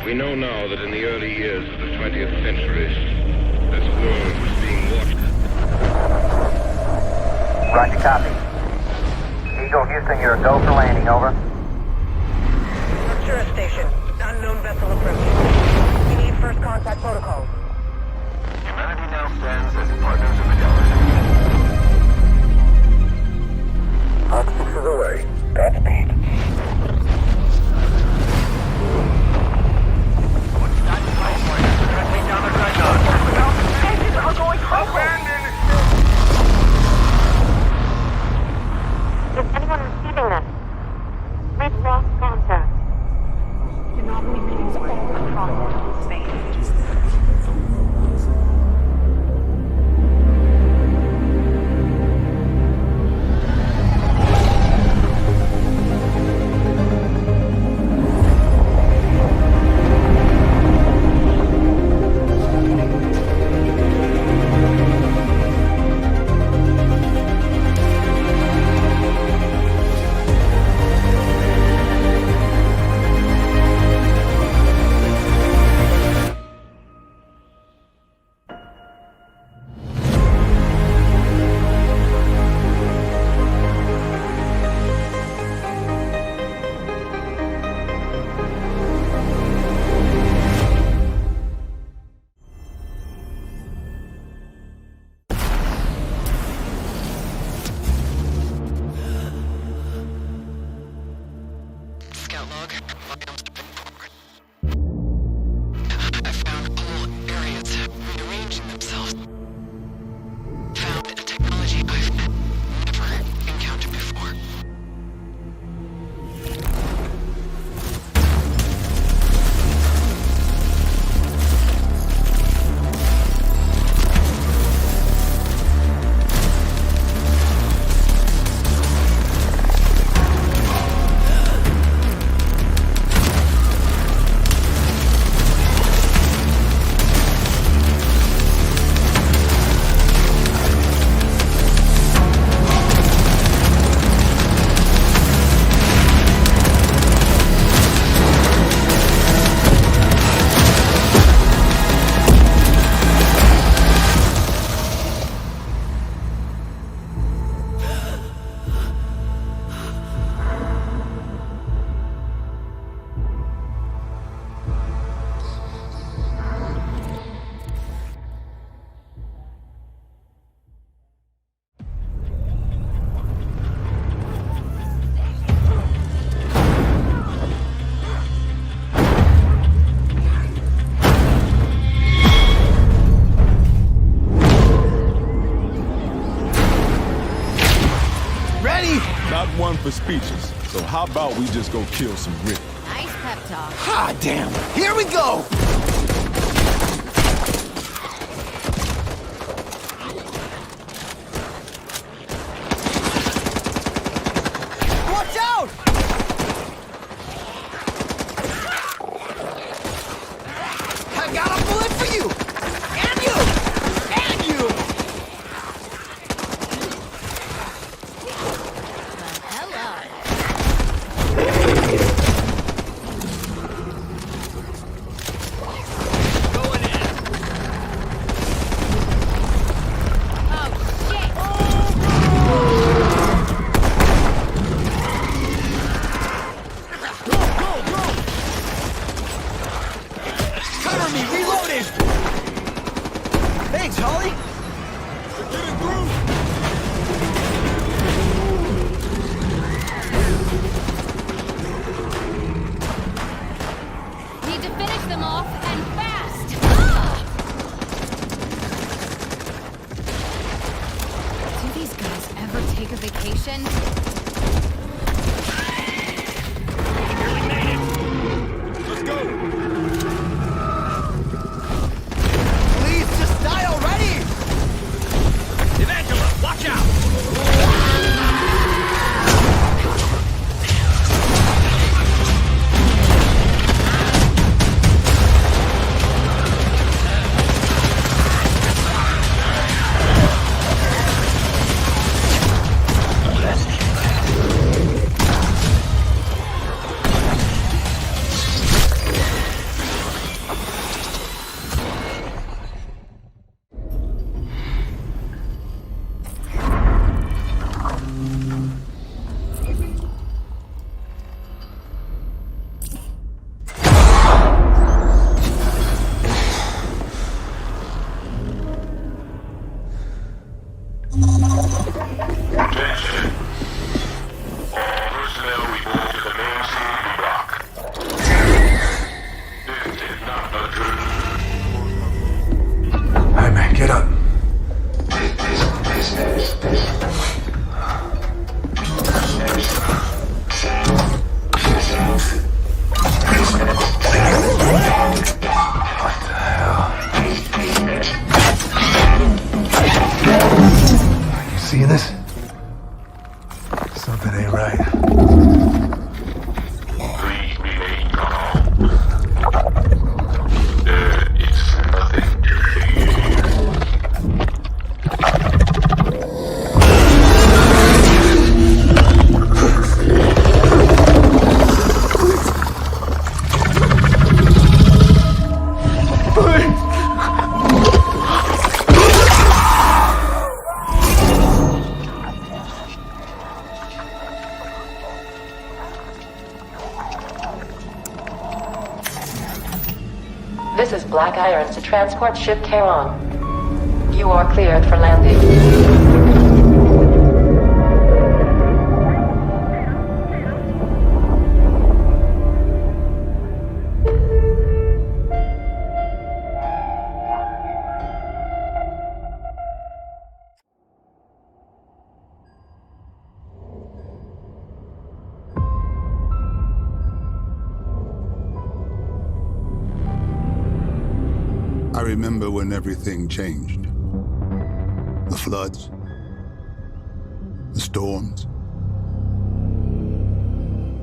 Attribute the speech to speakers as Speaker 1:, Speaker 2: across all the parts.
Speaker 1: We know now that in the early years of the 20th century, this world was being watched.
Speaker 2: Roger, copy. Eagle, Houston, you're a go for landing, over.
Speaker 3: Arcturus Station. Unknown vessel approaching. We need first contact protocols.
Speaker 4: Humanity now stands as partners in the galaxy.
Speaker 2: Oxygen away. Godspeed.
Speaker 3: Engines are going crazy!
Speaker 5: Is anyone receiving this? We've lost contact.
Speaker 3: Anomalies all across space.
Speaker 6: Not one for speeches, so how about we just go kill some Rick?
Speaker 7: Nice pep talk.
Speaker 8: Ah, damn. Here we go! Watch out! I got a bullet for you! And you! And you! Thanks, Holly!
Speaker 6: We're getting through!
Speaker 7: Need to finish them off, and fast! Do these guys ever take a vacation?
Speaker 6: Let's go!
Speaker 8: Watch out!
Speaker 9: Something ain't right.
Speaker 4: Please remain calm. There is nothing to fear.
Speaker 10: This is Black Iron to transport ship Charon. You are cleared for landing.
Speaker 11: I remember when everything changed. The floods, the storms,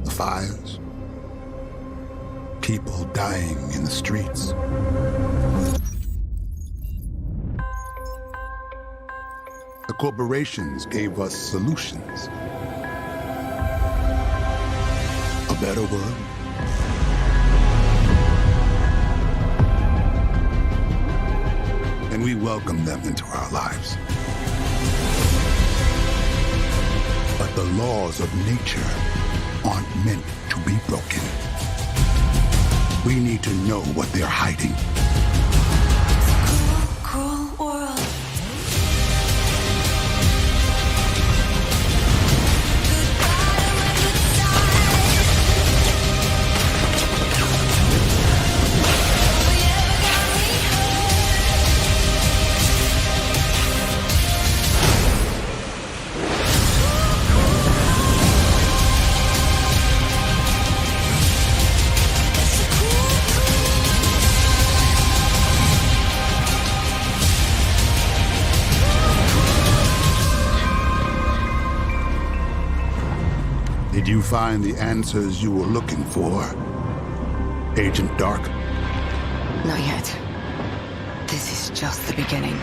Speaker 11: the fires, people dying in the streets. The corporations gave us solutions. A better world. And we welcome them into our lives. But the laws of nature aren't meant to be broken. We need to know what they're hiding.
Speaker 3: Cruel world.
Speaker 11: Did you find the answers you were looking for, Agent Dark?
Speaker 12: Not yet. This is just the beginning.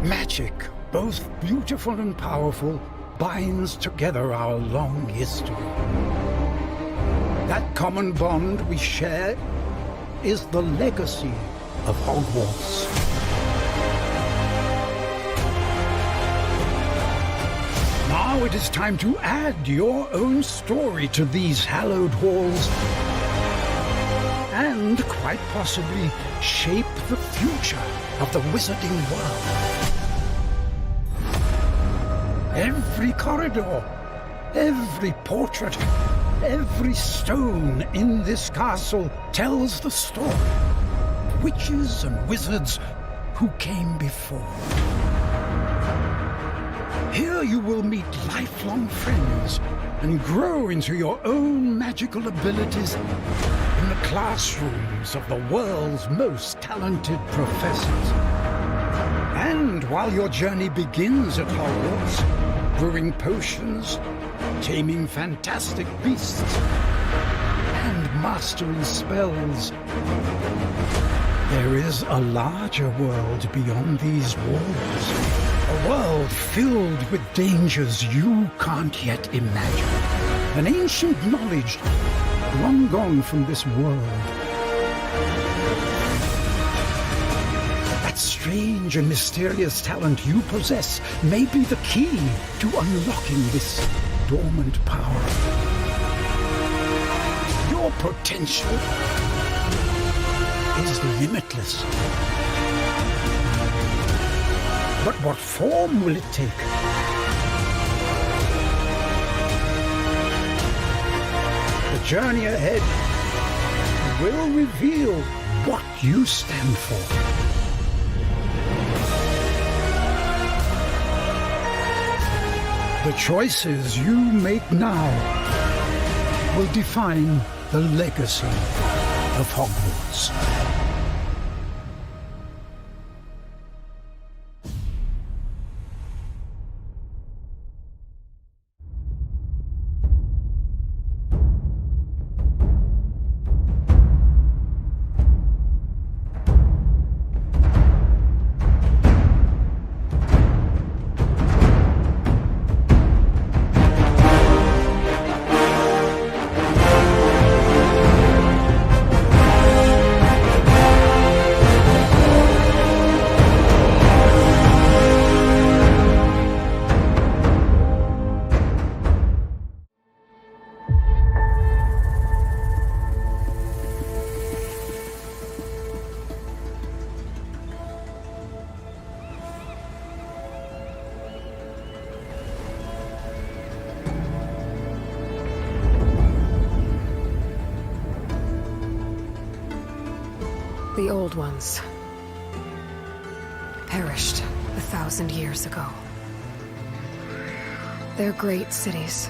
Speaker 11: Magic, both beautiful and powerful, binds together our long history. That common bond we share is the legacy of Hogwarts. Now it is time to add your own story to these hallowed halls and, quite possibly, shape the future of the wizarding world. Every corridor, every portrait, every stone in this castle tells the story of witches and wizards who came before. Here you will meet lifelong friends and grow into your own magical abilities in the classrooms of the world's most talented professors. And while your journey begins at Hogwarts, brewing potions, taming fantastic beasts, and mastering spells, there is a larger world beyond these walls. A world filled with dangers you can't yet imagine. An ancient knowledge long gone from this world. That strange and mysterious talent you possess may be the key to unlocking this dormant power. Your potential is limitless. But what form will it take? The journey ahead will reveal what you stand for. The choices you make now will define the legacy of Hogwarts.
Speaker 7: The old ones perished 1,000 years ago. Their great cities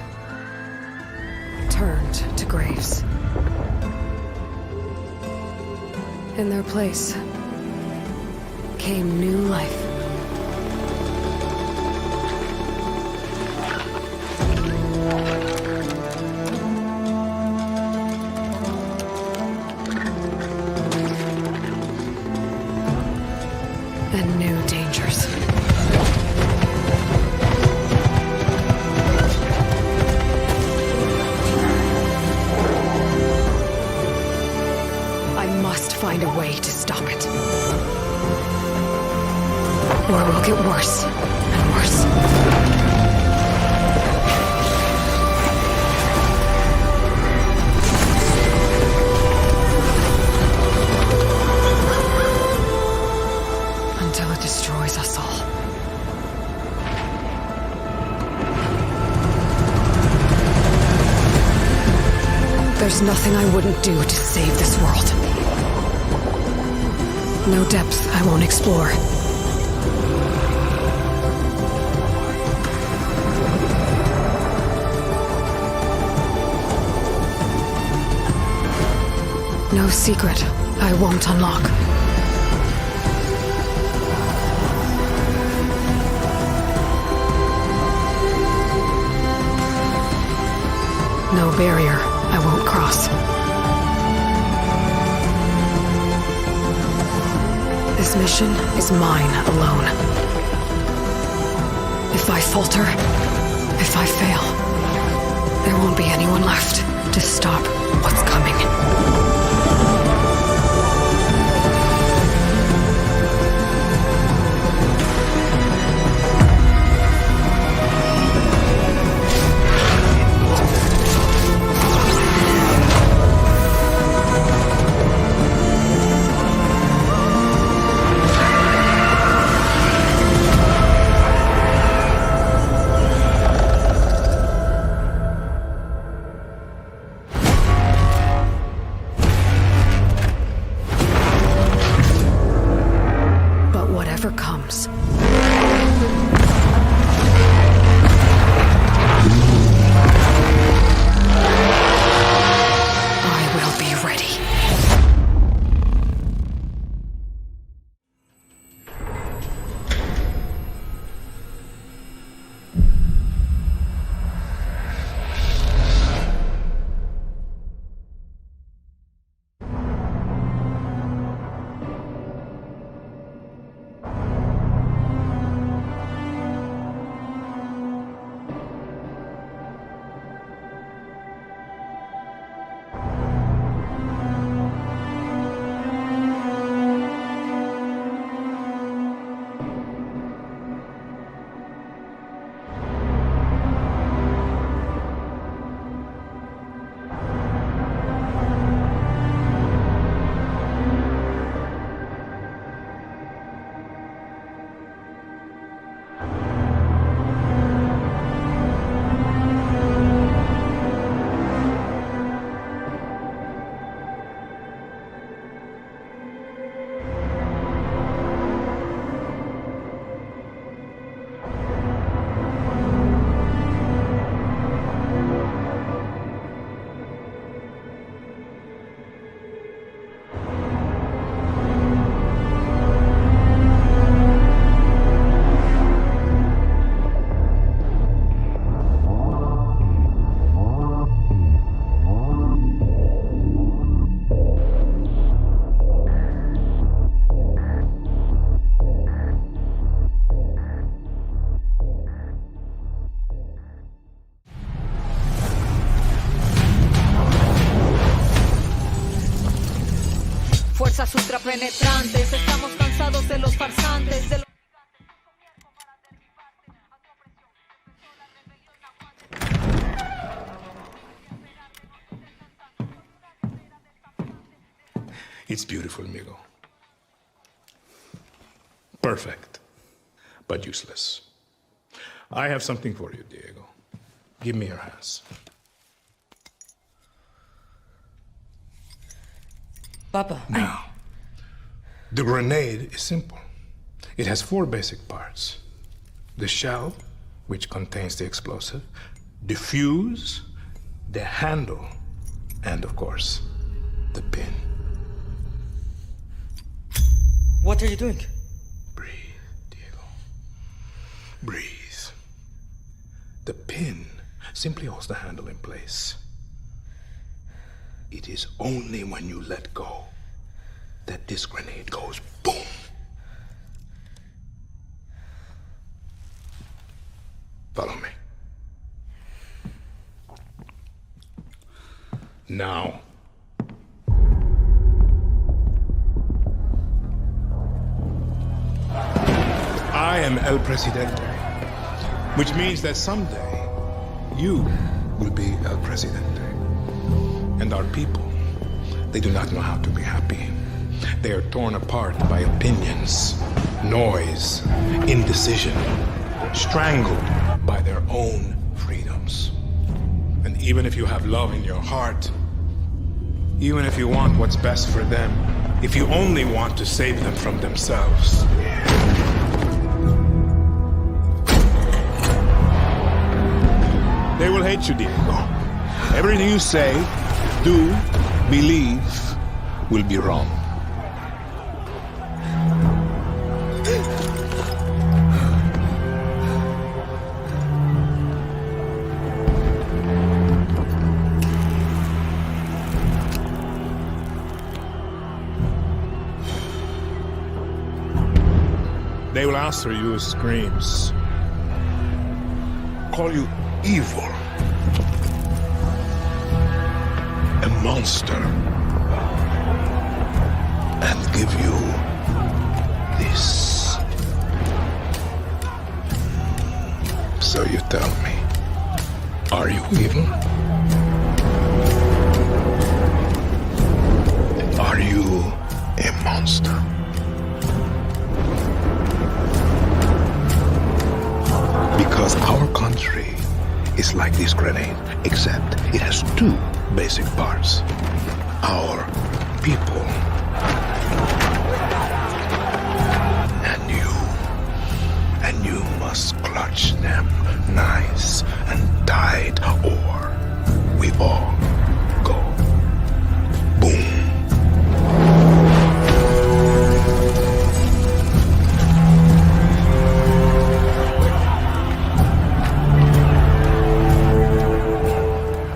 Speaker 7: turned to graves. In their place came new life. And new dangers. I must find a way to stop it. Or it will get worse and worse. Destroys us all. There's nothing I wouldn't do to save this world. No depth I won't explore. No secret I won't unlock. No barrier I won't cross. This mission is mine alone.
Speaker 12: If I falter, if I fail, there won't be anyone left to stop what's coming. Comes. I will be ready.
Speaker 9: Fuerzas ultrapenetrantes, estamos cansados de los farsantes, de los...
Speaker 13: It's beautiful, amigo. Perfect, but useless. I have something for you, Diego. Give me your hands.
Speaker 9: Papa.
Speaker 13: Now, the grenade is simple. It has 4 basic parts. The shell, which contains the explosive, the fuse, the handle, and of course, the pin.
Speaker 9: What are you doing?
Speaker 13: Breathe, Diego. Breathe. The pin simply holds the handle in place. It is only when you let go that this grenade goes boom. Follow me. Now. I am El Presidente, which means that someday you will be El Presidente. And our people, they do not know how to be happy. They are torn apart by opinions, noise, indecision, strangled by their own freedoms. And even if you have love in your heart, even if you want what's best for them, if you only want to save them from themselves, they will hate you, Diego. Everything you say, do, believe, will be wrong. They will answer you with screams. call you evil. A monster. And give you this. So you tell me, are you evil? Are you a monster? Because our country is like this grenade, except it has two basic parts. Our people and you must clutch them nice and tight, or we all go boom.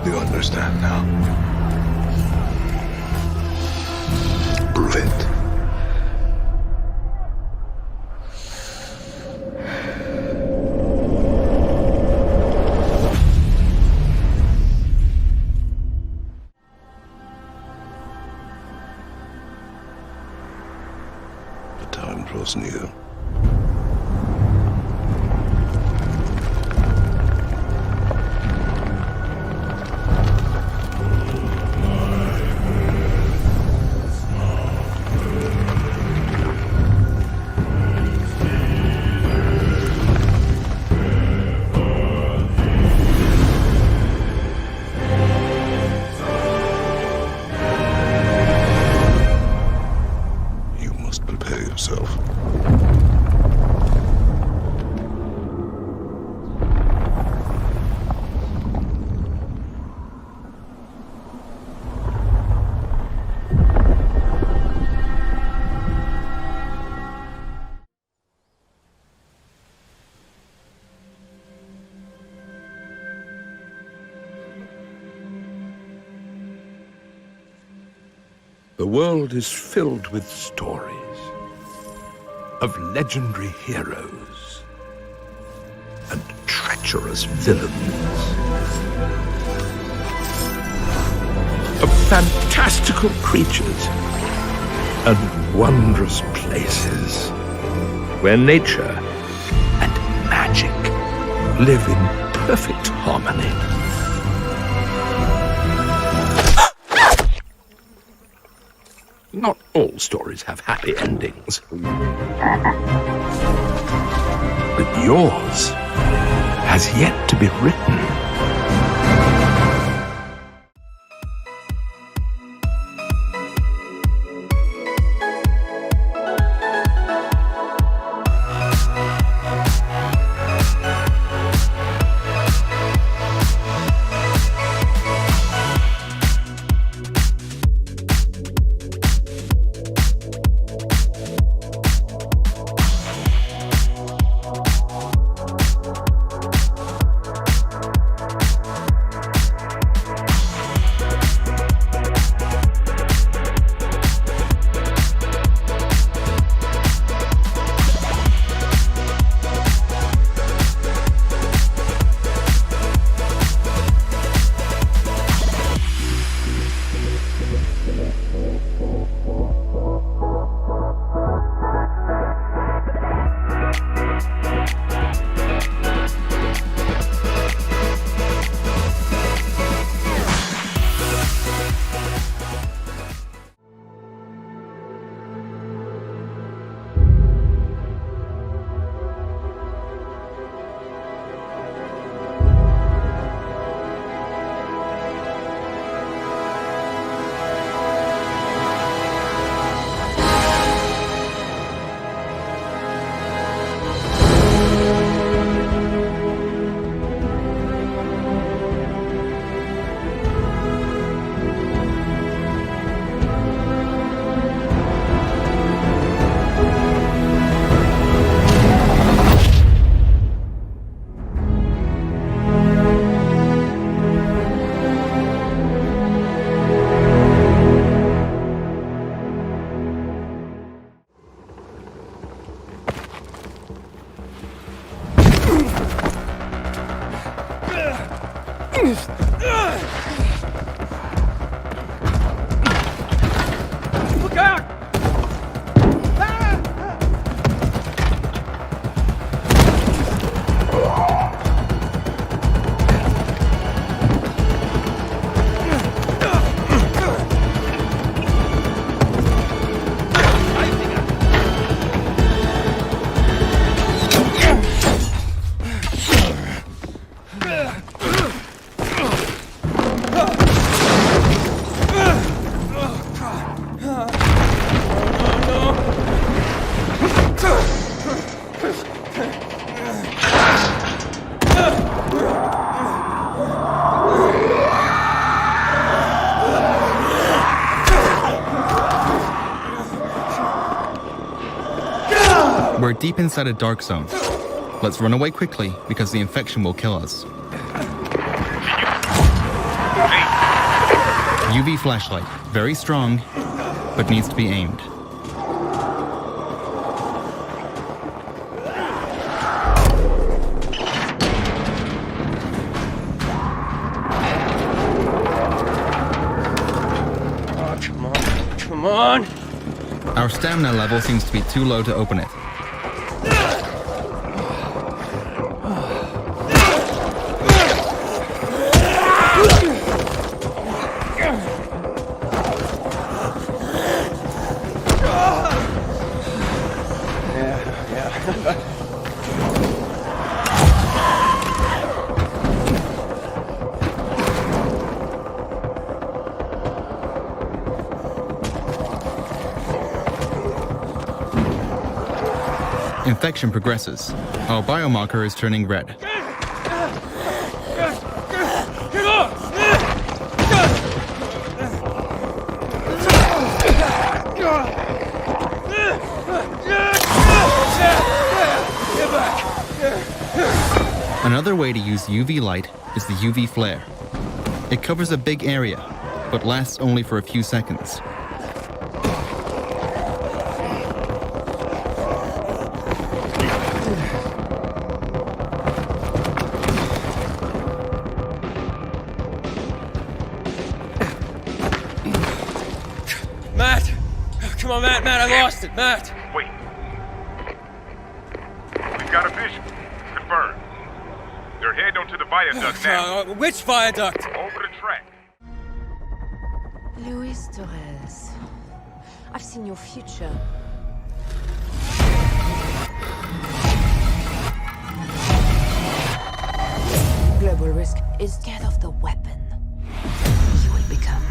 Speaker 13: Do you understand now? Prove it. Time draws near. You must prepare yourself.
Speaker 14: The world is filled with stories of legendary heroes and treacherous villains, of fantastical creatures and wondrous places where nature and magic live in perfect harmony. Not all stories have happy endings. But yours has yet to be written.
Speaker 8: Look out!
Speaker 15: We're deep inside a dark zone. Let's run away quickly because the infection will kill us. UV flashlight, very strong, but needs to be aimed.
Speaker 8: Oh, come on. Come on!
Speaker 15: Our stamina level seems to be too low to open it. Infection progresses. Our biomarker is turning red. Another way to use UV light is the UV flare. It covers a big area, but lasts only for a few seconds.
Speaker 8: Matt! Come on, Matt, I lost it, Matt!
Speaker 16: Wait. We've got a vision. Confirmed. They're heading onto the viaduct now.
Speaker 8: Which viaduct?
Speaker 16: Over the track.
Speaker 9: Luis Torres, I've seen your future. Global risk is scared of the weapon you will become.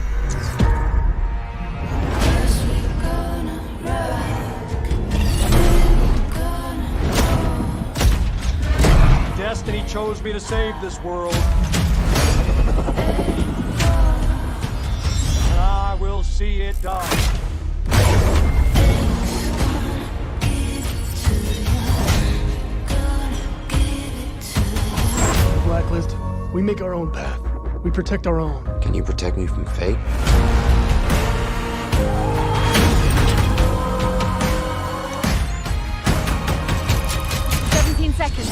Speaker 17: Destiny chose me to save this world. And I will see it done.
Speaker 18: Blacklist, we make our own path. We protect our own.
Speaker 19: Can you protect me from fate?
Speaker 7: 17 seconds.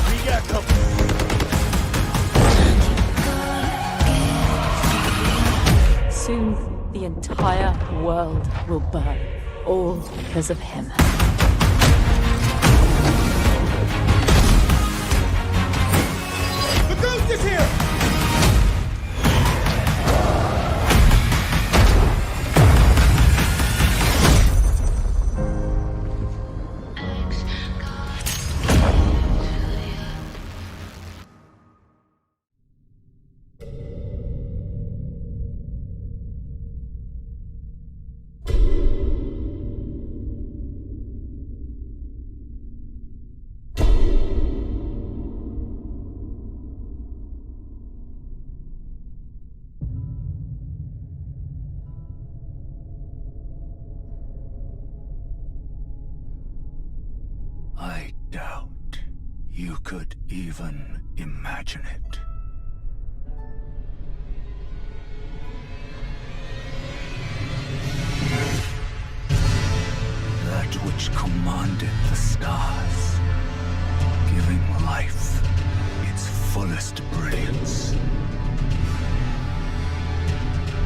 Speaker 17: We got company.
Speaker 9: Soon, the entire world will burn, all because of him.
Speaker 8: The ghost is here!
Speaker 14: I doubt you could even imagine it. That which commanded the stars, giving life its fullest brilliance.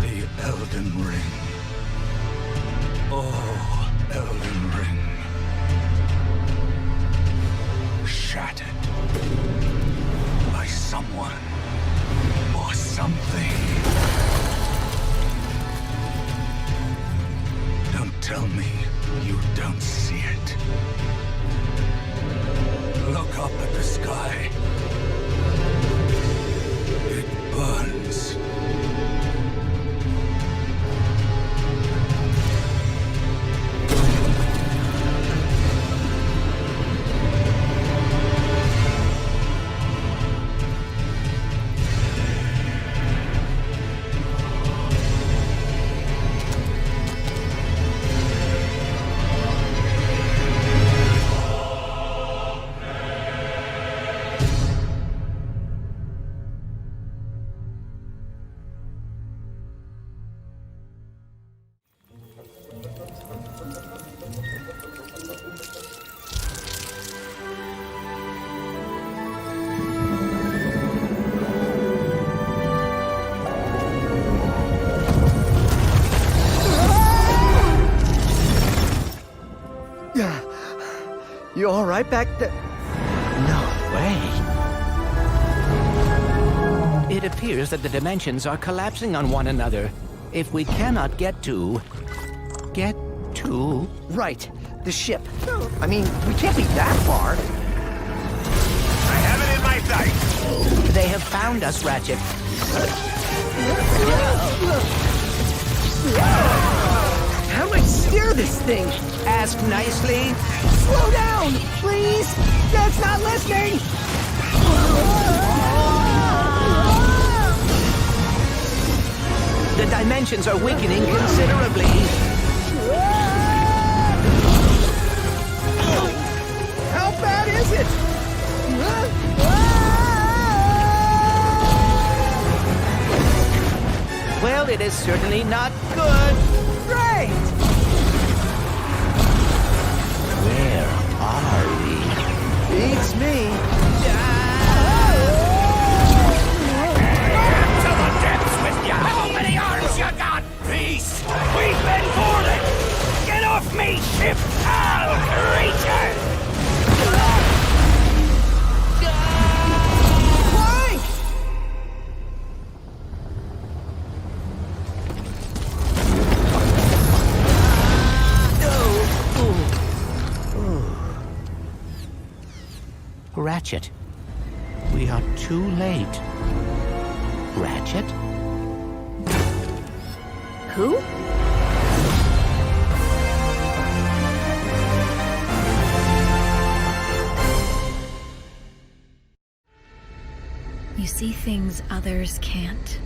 Speaker 14: The Elden Ring. Oh, Elden Ring. Shattered by someone or something. Don't tell me you don't see it. Look up at the sky. It burns.
Speaker 8: You all right back there? No way.
Speaker 19: It appears that the dimensions are collapsing on one another. If we cannot get to...
Speaker 8: Right, the ship. I mean, we can't be that far.
Speaker 16: I have it in my sights.
Speaker 19: They have found us, Ratchet.
Speaker 8: How do I steer this thing?
Speaker 19: Ask nicely.
Speaker 8: Slow down, please! Dad's not listening!
Speaker 19: The dimensions are weakening considerably.
Speaker 8: How bad is it?
Speaker 19: Well, it is certainly not good.
Speaker 8: Great!
Speaker 19: Where are we?
Speaker 8: Beats me.
Speaker 16: To the depths with ya! How many arms you got, beast? We've been boarded! Get off me, ship, foul creature!
Speaker 8: Clank!
Speaker 19: Ratchet, we are too late. Ratchet?
Speaker 7: Who? You see things others can't.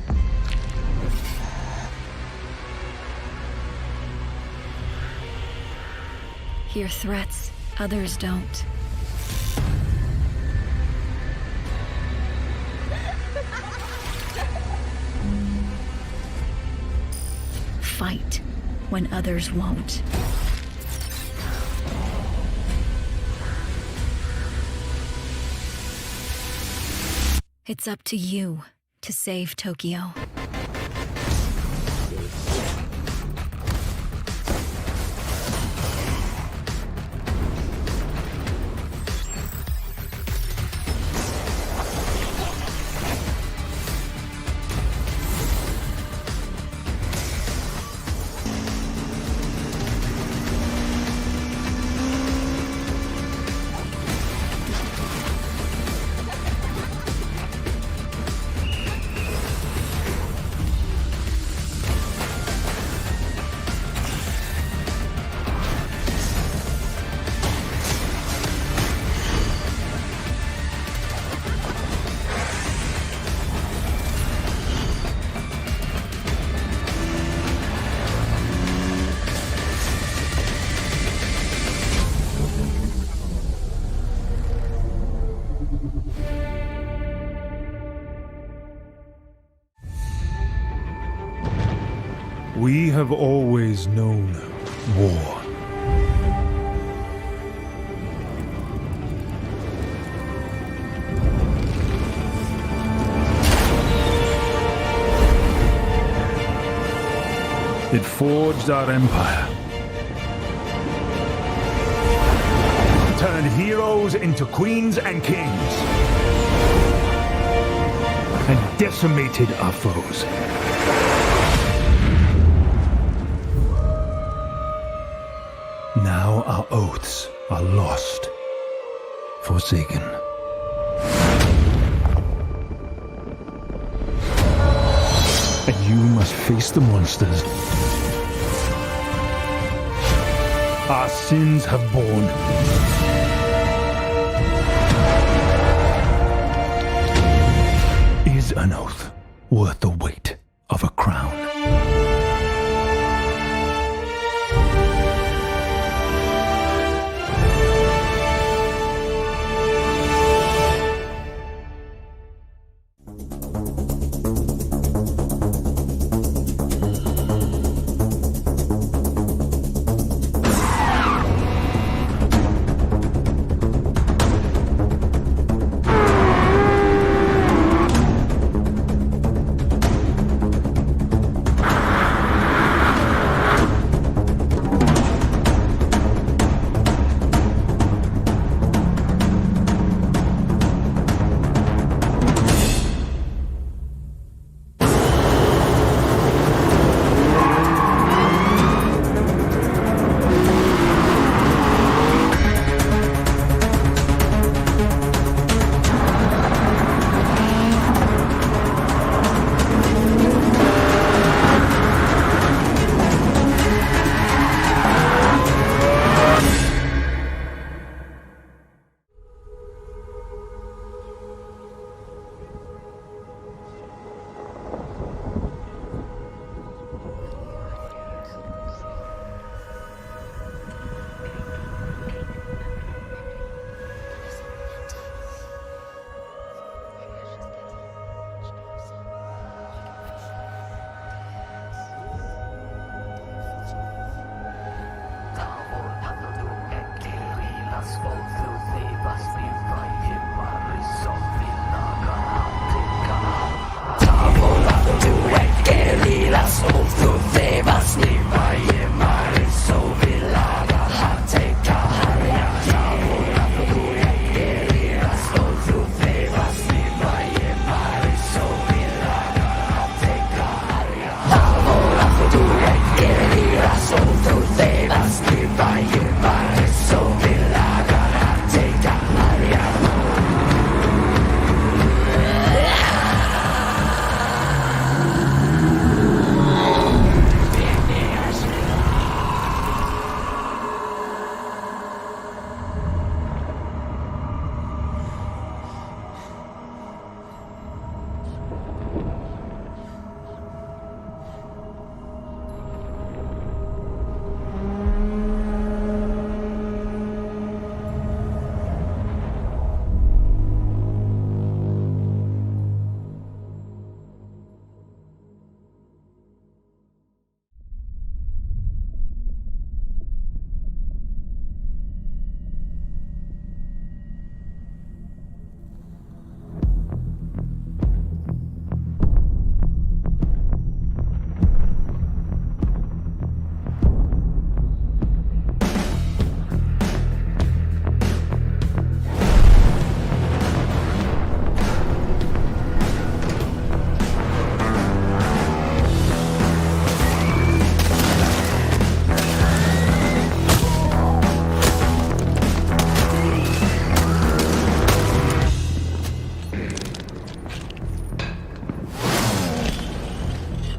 Speaker 7: Hear threats others don't. Fight when others won't. It's up to you to save Tokyo.
Speaker 20: We have always known war.
Speaker 14: It forged our empire. Turned heroes into queens and kings. And decimated our foes. Now our oaths are lost. Forsaken. And you must face the monsters our sins have borne. Is an oath worth the weight of a crown?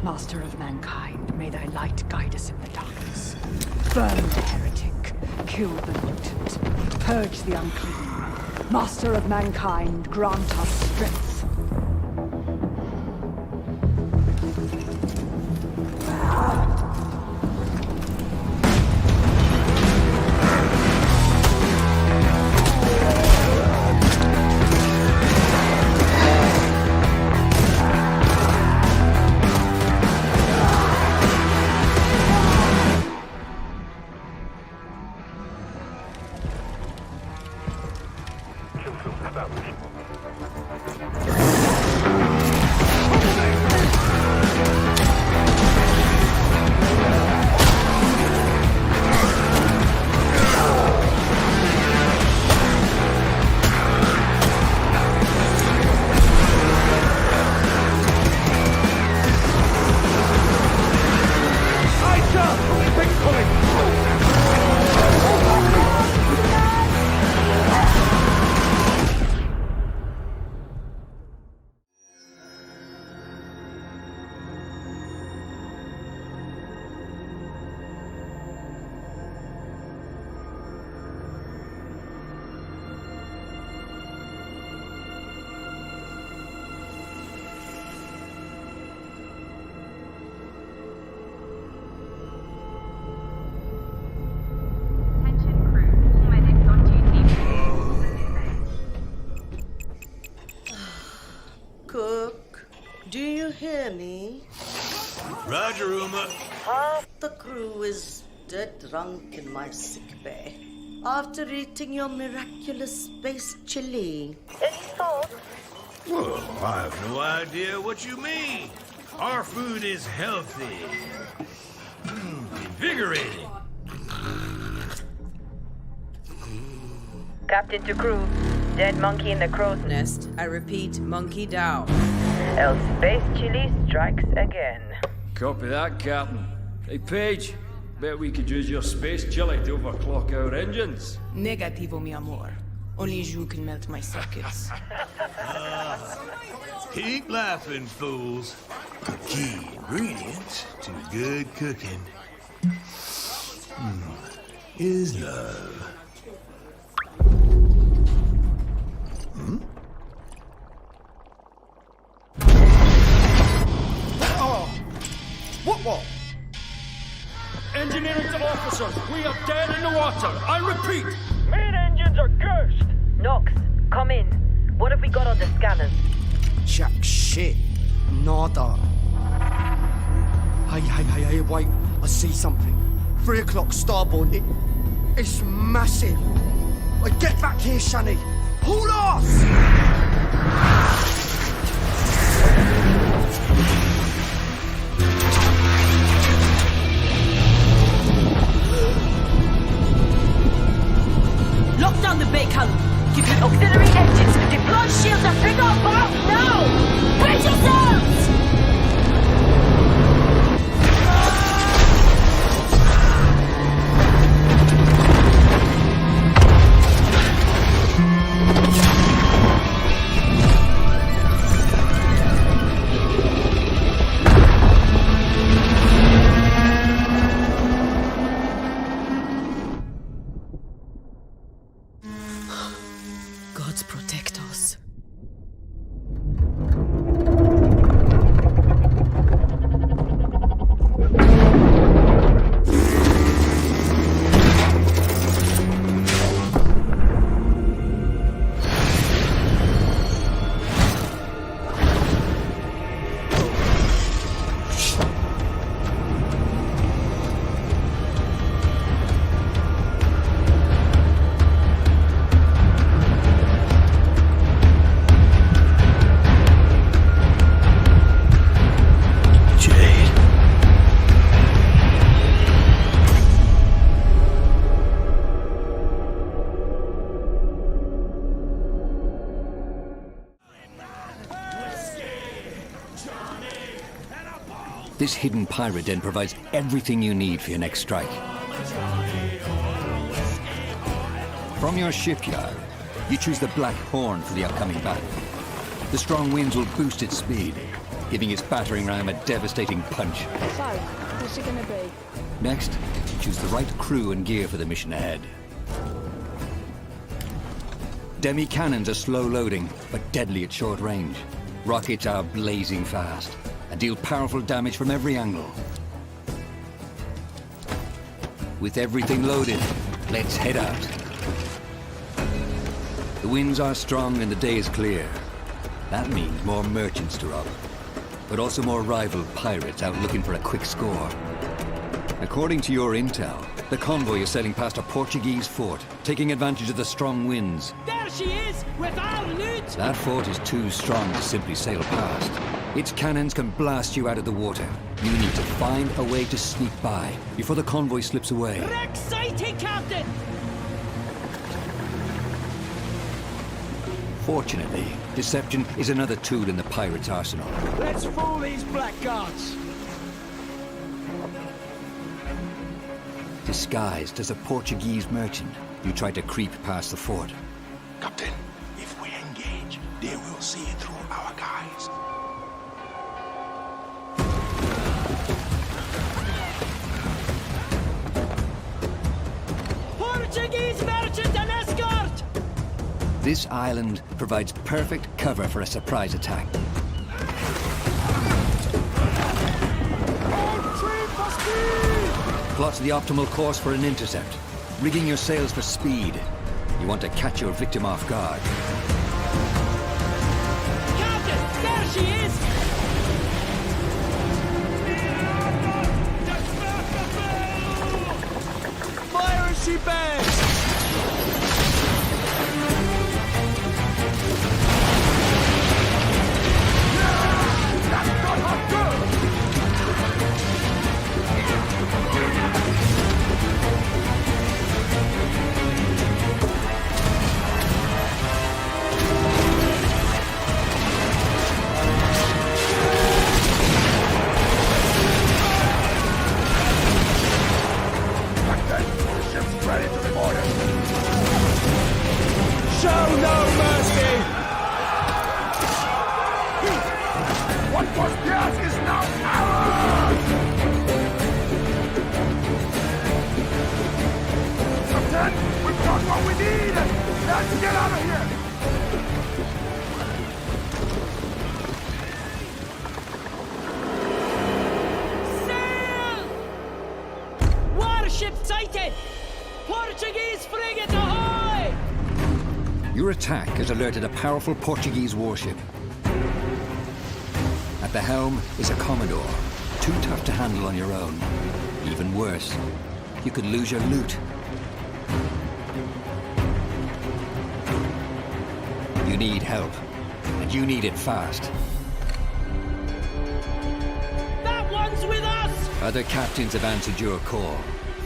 Speaker 20: Master of mankind, may thy light guide us in the darkness. Burn the heretic, kill the mutant, purge the unclean. Master of mankind, grant us strength.
Speaker 16: Roger, Uma.
Speaker 21: Half the crew is dead drunk in my sick bay after eating your miraculous space chili. Any thoughts?
Speaker 16: Well, I have no idea what you mean. Our food is healthy. Invigorating.
Speaker 3: Captain to crew. Dead monkey in the crow's nest. I repeat, monkey down. Else space chili strikes again.
Speaker 17: Copy that, Captain. Hey, Paige. Bet we could use your space chili to overclock our engines.
Speaker 3: Negativo, mi amor. Only you can melt my circuits.
Speaker 16: Keep laughing, fools. The key ingredient to good cooking is love.
Speaker 17: Oh! What? Engineering to officers, we are dead in the water. I repeat. Main engines are cursed.
Speaker 3: Nox, come in. What have we got on the scanners?
Speaker 8: Jack shit. Nada. Hey, wait. I see something. 3 o'clock starboard. It's massive. Get back here, Shani. Hold off!
Speaker 3: Lock down the bake hull. Give me auxiliary engines. Deploy shields and pick up out now! Brace yourselves! Gods protect us.
Speaker 22: This hidden pirate den provides everything you need for your next strike. From your shipyard, you choose the Black Horn for the upcoming battle. The strong winds will boost its speed, giving its battering ram a devastating punch.
Speaker 9: So, what's it gonna be?
Speaker 22: Next, choose the right crew and gear for the mission ahead. Demi-cannons are slow-loading, but deadly at short range. Rockets are blazing fast and deal powerful damage from every angle. With everything loaded, let's head out. The winds are strong and the day is clear. That means more merchants to rob, but also more rival pirates out looking for a quick score. According to your intel, the convoy is sailing past a Portuguese fort, taking advantage of the strong winds.
Speaker 23: There she is, with our loot!
Speaker 22: That fort is too strong to simply sail past. Its cannons can blast you out of the water. You need to find a way to sneak by before the convoy slips away.
Speaker 23: Exciting, Captain!
Speaker 22: Fortunately, deception is another tool in the pirates' arsenal.
Speaker 23: Let's fool these blackguards!
Speaker 22: Disguised as a Portuguese merchant, you try to creep past the fort.
Speaker 14: Captain, if we engage, they will see through our guys.
Speaker 23: Portuguese merchant and escort!
Speaker 22: This island provides perfect cover for a surprise attack. Plot the optimal course for an intercept. Rigging your sails for speed. You want to catch your victim off guard.
Speaker 23: Captain, there she is! Portuguese frigate ahoy!
Speaker 22: Your attack has alerted a powerful Portuguese warship. At the helm is a Commodore, too tough to handle on your own. Even worse, you could lose your loot. You need help, and you need it fast.
Speaker 23: That one's with us!
Speaker 22: Other captains have answered your call.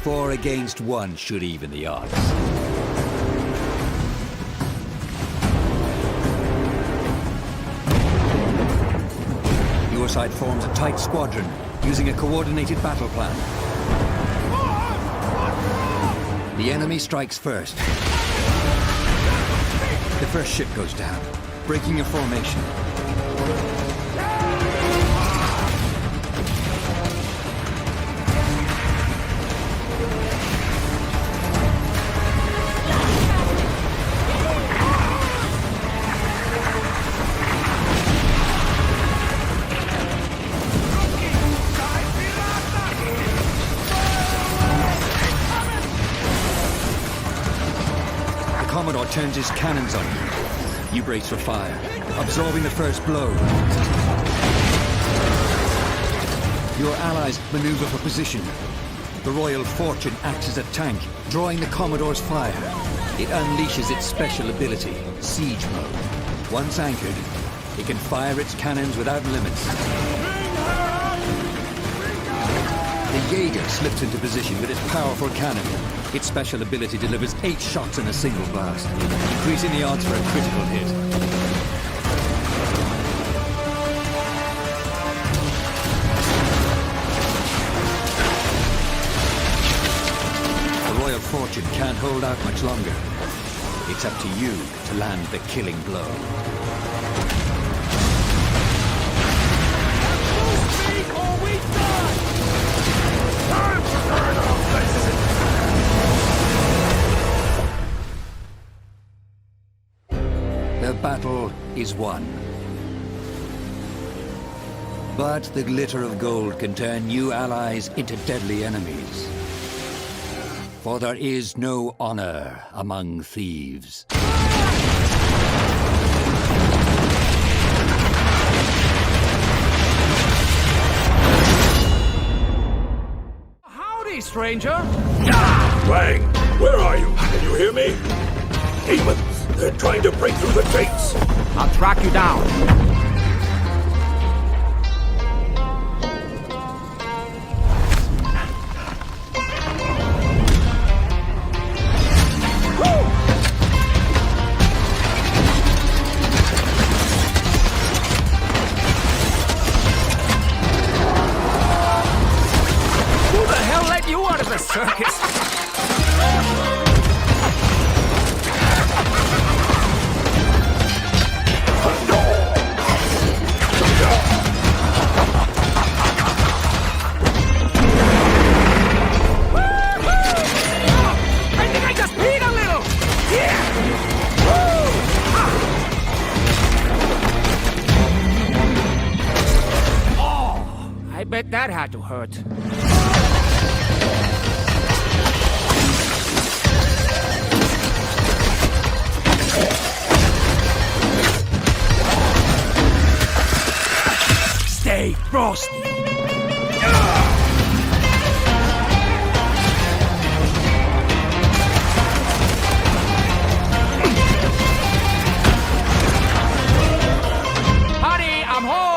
Speaker 22: 4 against 1 should even the odds. Your side forms a tight squadron, using a coordinated battle plan. The enemy strikes first. The first ship goes down, breaking your formation. Commodore turns his cannons on you. You brace for fire, absorbing the first blow. Your allies maneuver for position. The Royal Fortune acts as a tank, drawing the Commodore's fire. It unleashes its special ability, Siege Mode. Once anchored, it can fire its cannons without limits. The Jaeger slips into position with its powerful cannon. Its special ability delivers 8 shots in a single blast, increasing the odds for a critical hit. The Royal Fortune can't hold out much longer. It's up to you to land the killing blow. The battle is won. But the glitter of gold can turn new allies into deadly enemies. For there is no honor among thieves.
Speaker 16: Howdy, stranger!
Speaker 14: Wang, where are you? Can you hear me? Demons! They're trying to break through the gates!
Speaker 16: I'll track you down. Who the hell let you out of the circus? I bet that had to hurt. Stay frosty. Honey, I'm home.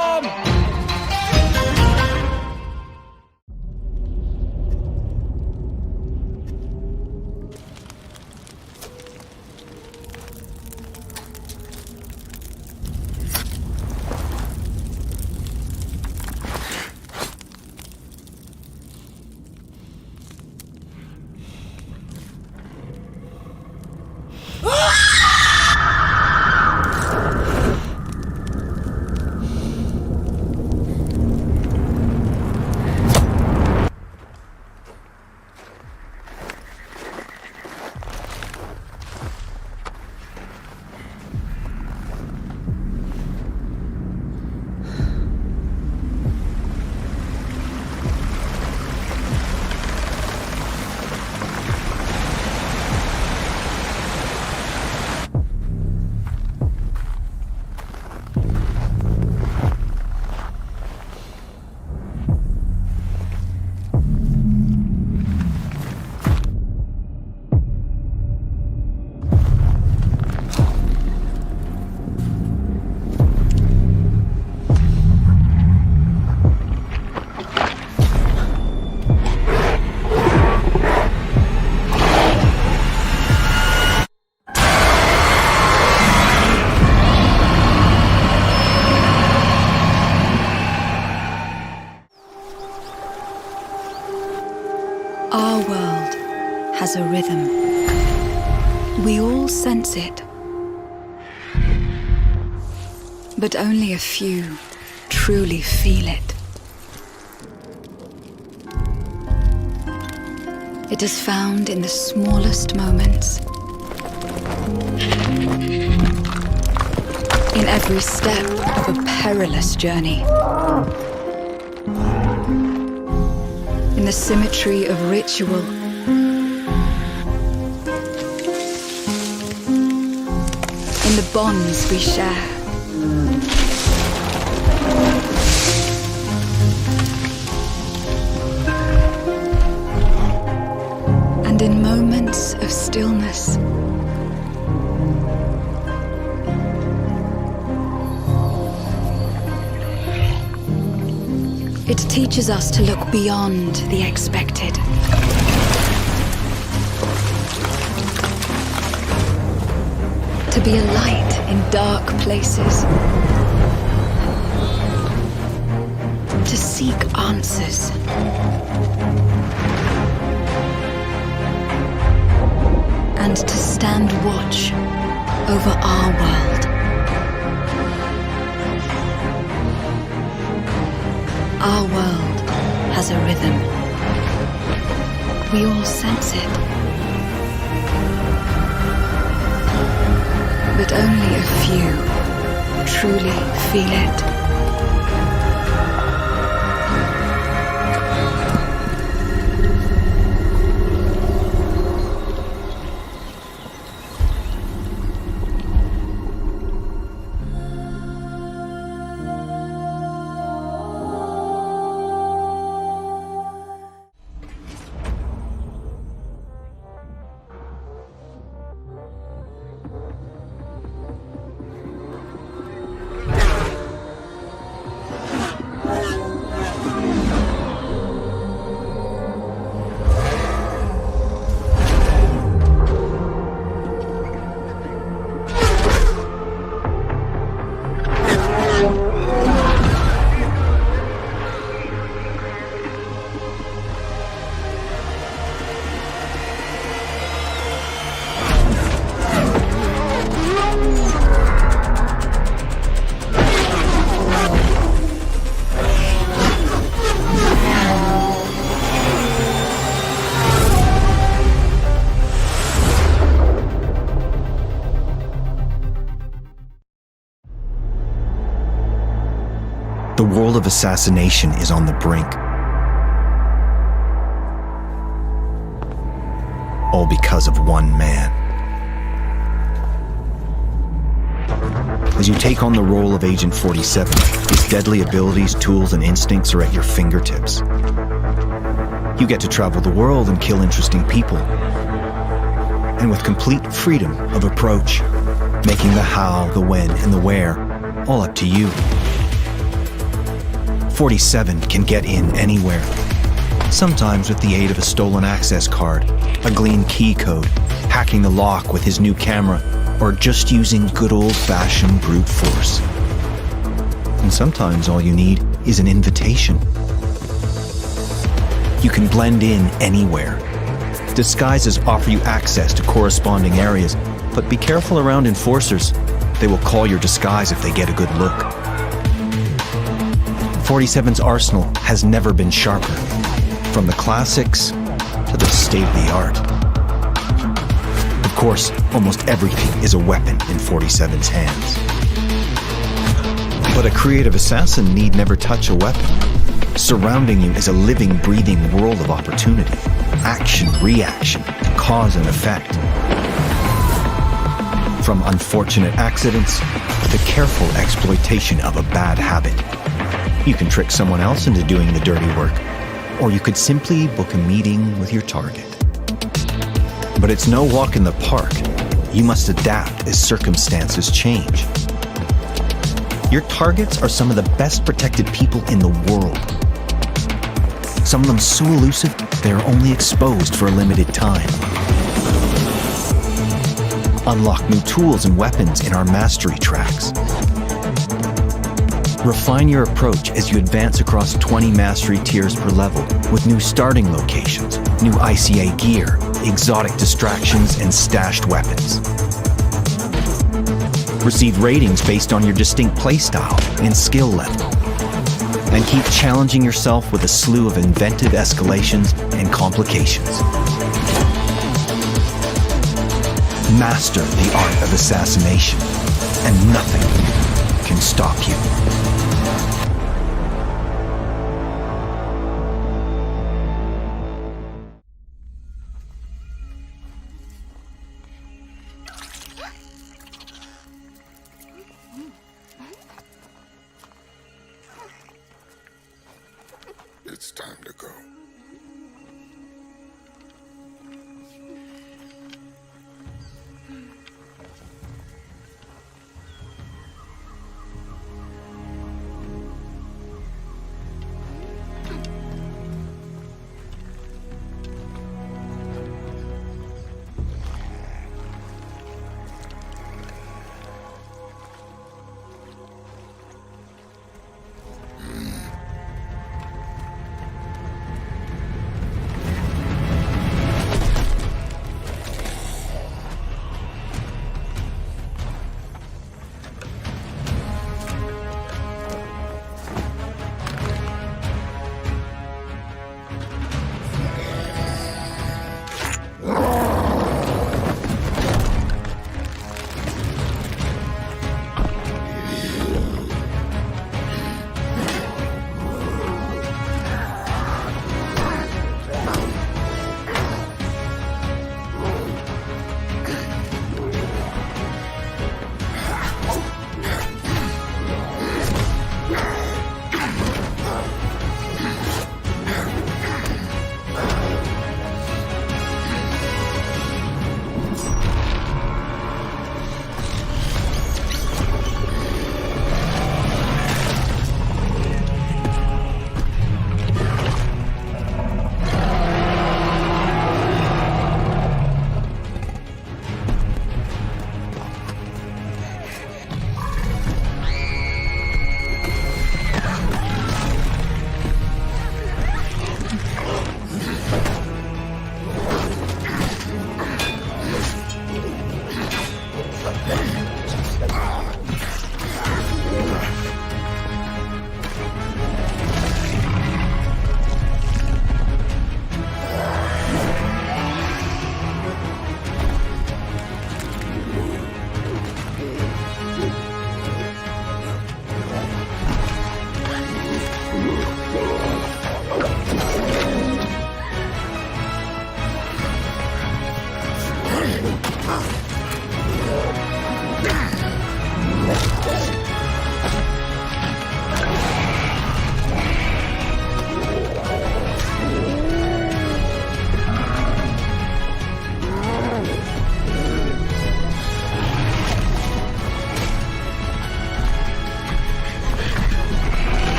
Speaker 7: Our world has a rhythm. We all sense it. But only a few truly feel it. It is found in the smallest moments. In every step of a perilous journey. In the symmetry of ritual. In the bonds we share. And in moments of stillness. It teaches us to look beyond the expected. To be a light in dark places. To seek answers. And to stand watch over our world. Our world has a rhythm. We all sense it. But only a few truly feel it.
Speaker 1: The world of assassination is on the brink. All because of one man. As you take on the role of Agent 47, his deadly abilities, tools, and instincts are at your fingertips. You get to travel the world and kill interesting people. And with complete freedom of approach, making the how, the when, and the where all up to you. 47 can get in anywhere, sometimes with the aid of a stolen access card, a glean key code, hacking the lock with his new camera, or just using good old-fashioned brute force. And sometimes all you need is an invitation. You can blend in anywhere. Disguises offer you access to corresponding areas, but be careful around enforcers. They will call your disguise if they get a good look. 47's arsenal has never been sharper, from the classics to the state-of-the-art. Of course, almost everything is a weapon in 47's hands. But a creative assassin need never touch a weapon. Surrounding you is a living, breathing world of opportunity. Action, reaction, cause and effect. From unfortunate accidents to careful exploitation of a bad habit. You can trick someone else into doing the dirty work, or you could simply book a meeting with your target. But it's no walk in the park. You must adapt as circumstances change. Your targets are some of the best protected people in the world. Some of them so elusive, they are only exposed for a limited time. Unlock new tools and weapons in our mastery tracks. Refine your approach as you advance across 20 mastery tiers per level with new starting locations, new ICA gear, exotic distractions, and stashed weapons. Receive ratings based on your distinct playstyle and skill level. And keep challenging yourself with a slew of inventive escalations and complications. Master the art of assassination, and nothing can stop you.
Speaker 2: It's time to go.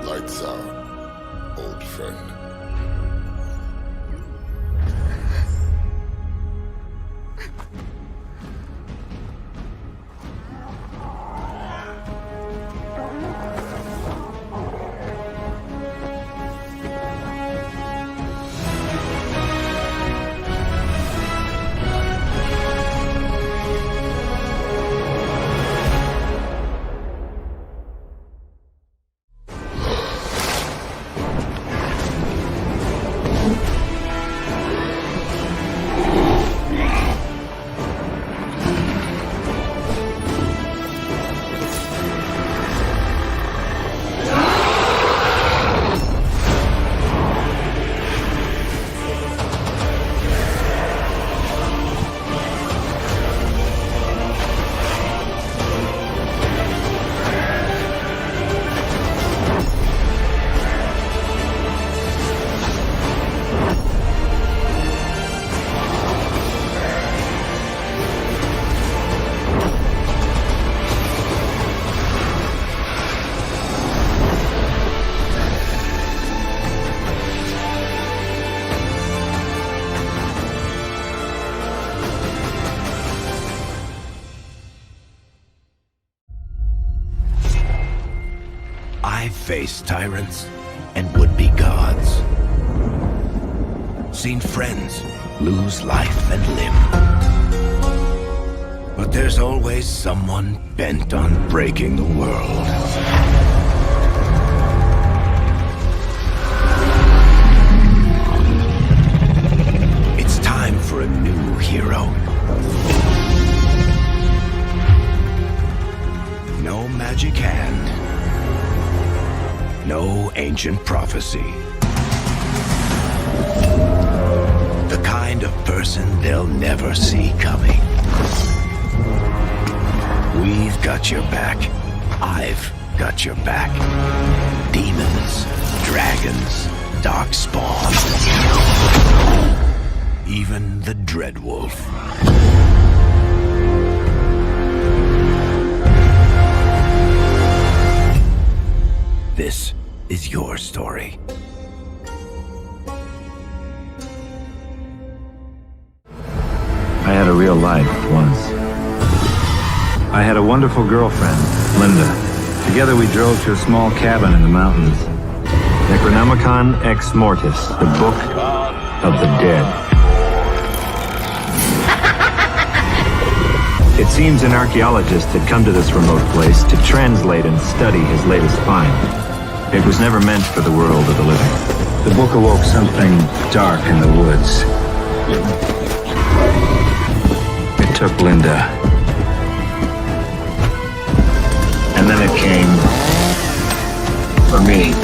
Speaker 2: Lights out, old friend.
Speaker 4: faced tyrants and would-be gods. Seen friends lose life and limb. But there's always someone bent on breaking the world. It's time for a new hero. No magic hand. No ancient prophecy. The kind of person they'll never see coming. We've got your back. I've got your back. Demons, dragons, darkspawn. Even the Dreadwolf. This is your story.
Speaker 5: I had a real life once. I had a wonderful girlfriend, Linda. Together we drove to a small cabin in the mountains. Necronomicon Ex Mortis, the Book of the Dead. It seems an archaeologist had come to this remote place to translate and study his latest find. It was never meant for the world of the living. The book awoke something dark in the woods. It took Linda. And then it came for me.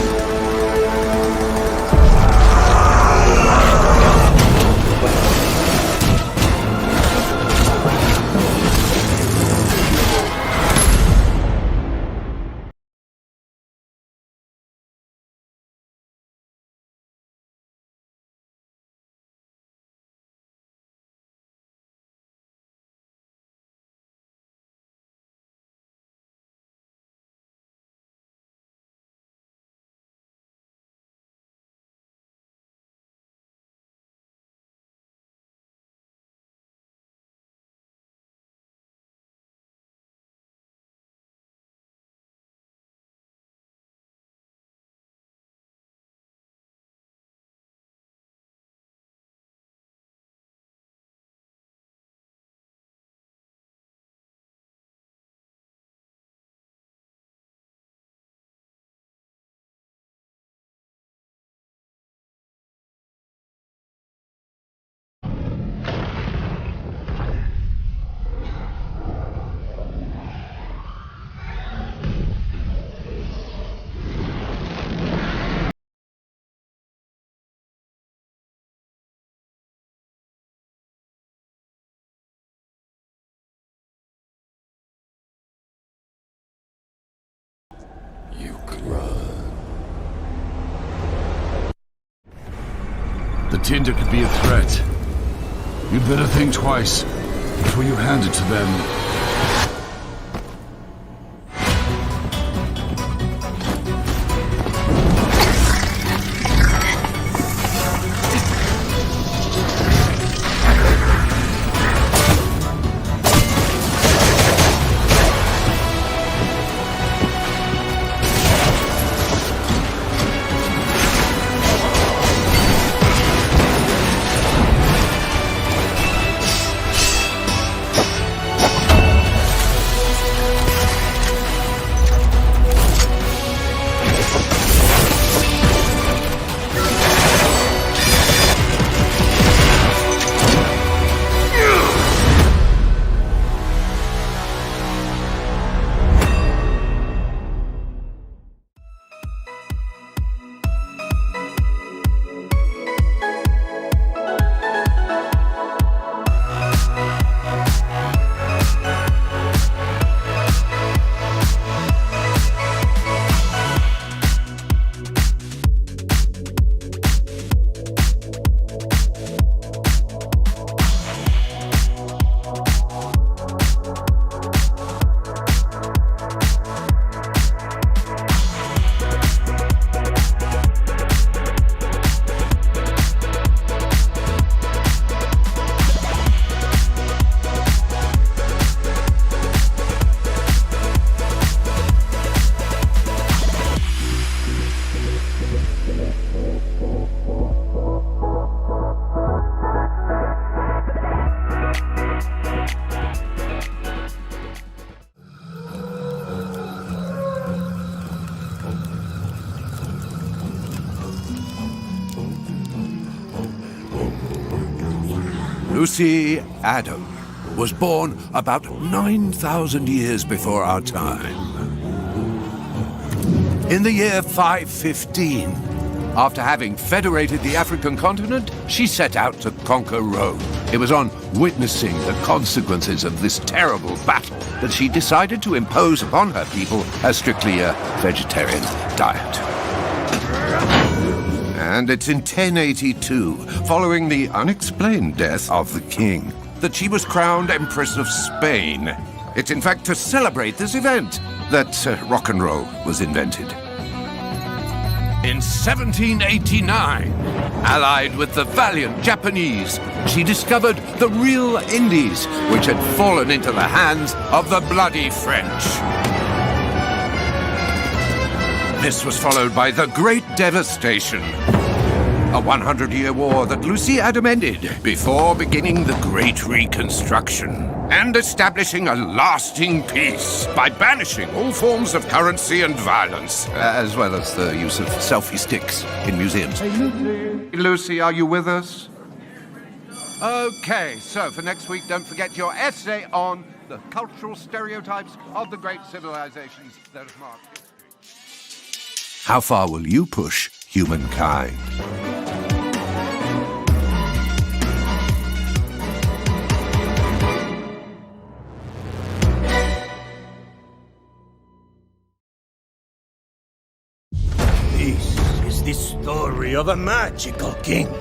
Speaker 6: You could run. The tinder could be a threat. You'd better think twice before you hand it to them.
Speaker 4: Lucy Adam was born about 9,000 years before our time. In the year 515, after having federated the African continent, she set out to conquer Rome. It was on witnessing the consequences of this terrible battle that she decided to impose upon her people a strictly vegetarian diet. And it's in 1082, following the unexplained death of the king, that she was crowned Empress of Spain. It's in fact to celebrate this event that rock and roll was invented. In 1789, allied with the valiant Japanese, she discovered the real Indies, which had fallen into the hands of the bloody French. This was followed by the Great Devastation, a 100-year war that Lucy Adam ended before beginning the Great Reconstruction and establishing a lasting peace by banishing all forms of currency and violence, as well as the use of selfie sticks in museums. Hey, Lucy, are you with us? Okay, so for next week, don't forget your essay on the cultural stereotypes of the great civilizations that have marked history. How far will you push humankind?
Speaker 14: This is the story of a magical kingdom.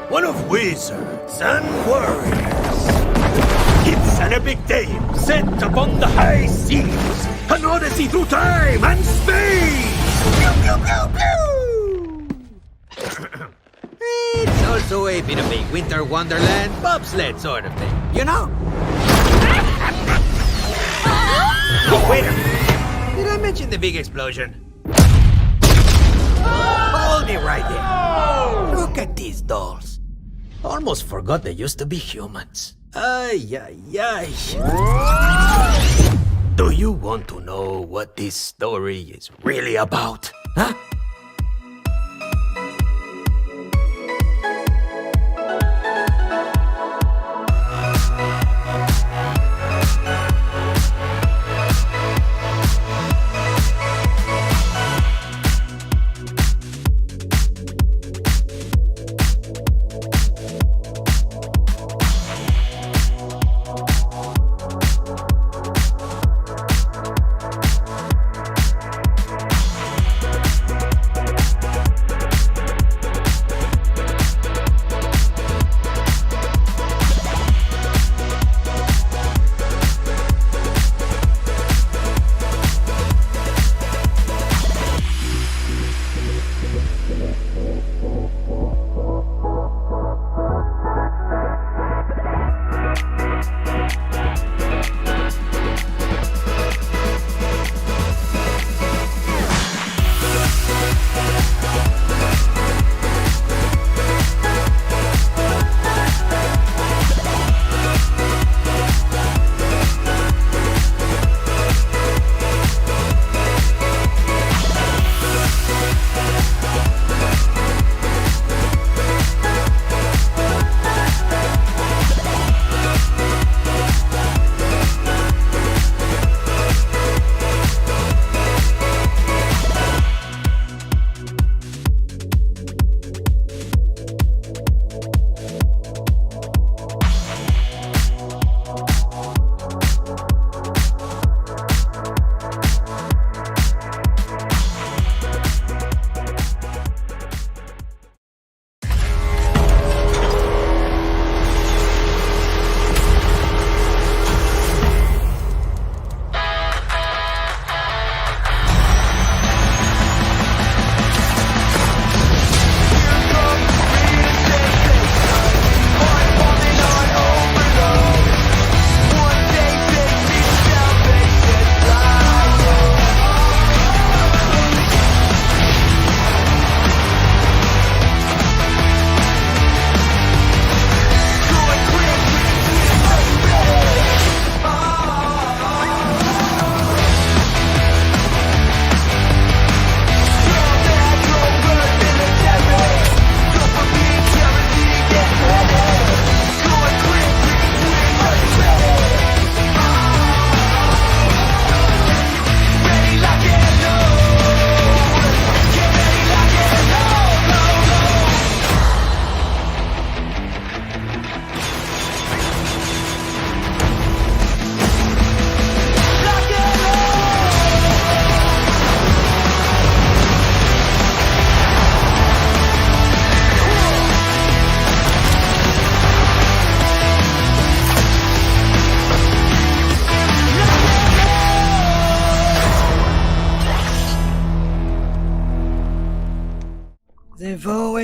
Speaker 14: One of wizards and warriors. It's an epic tale set upon the high seas. An odyssey through time and space. Pew, pew, pew, pew.
Speaker 10: It's also a bit of a winter wonderland bobsled sort of thing, you know? Oh, wait a minute. Did I mention the big explosion? Hold it right there. Look at these dolls. Almost forgot they used to be humans. Ay, ay, ay. Do you want to know what this story is really about? Huh?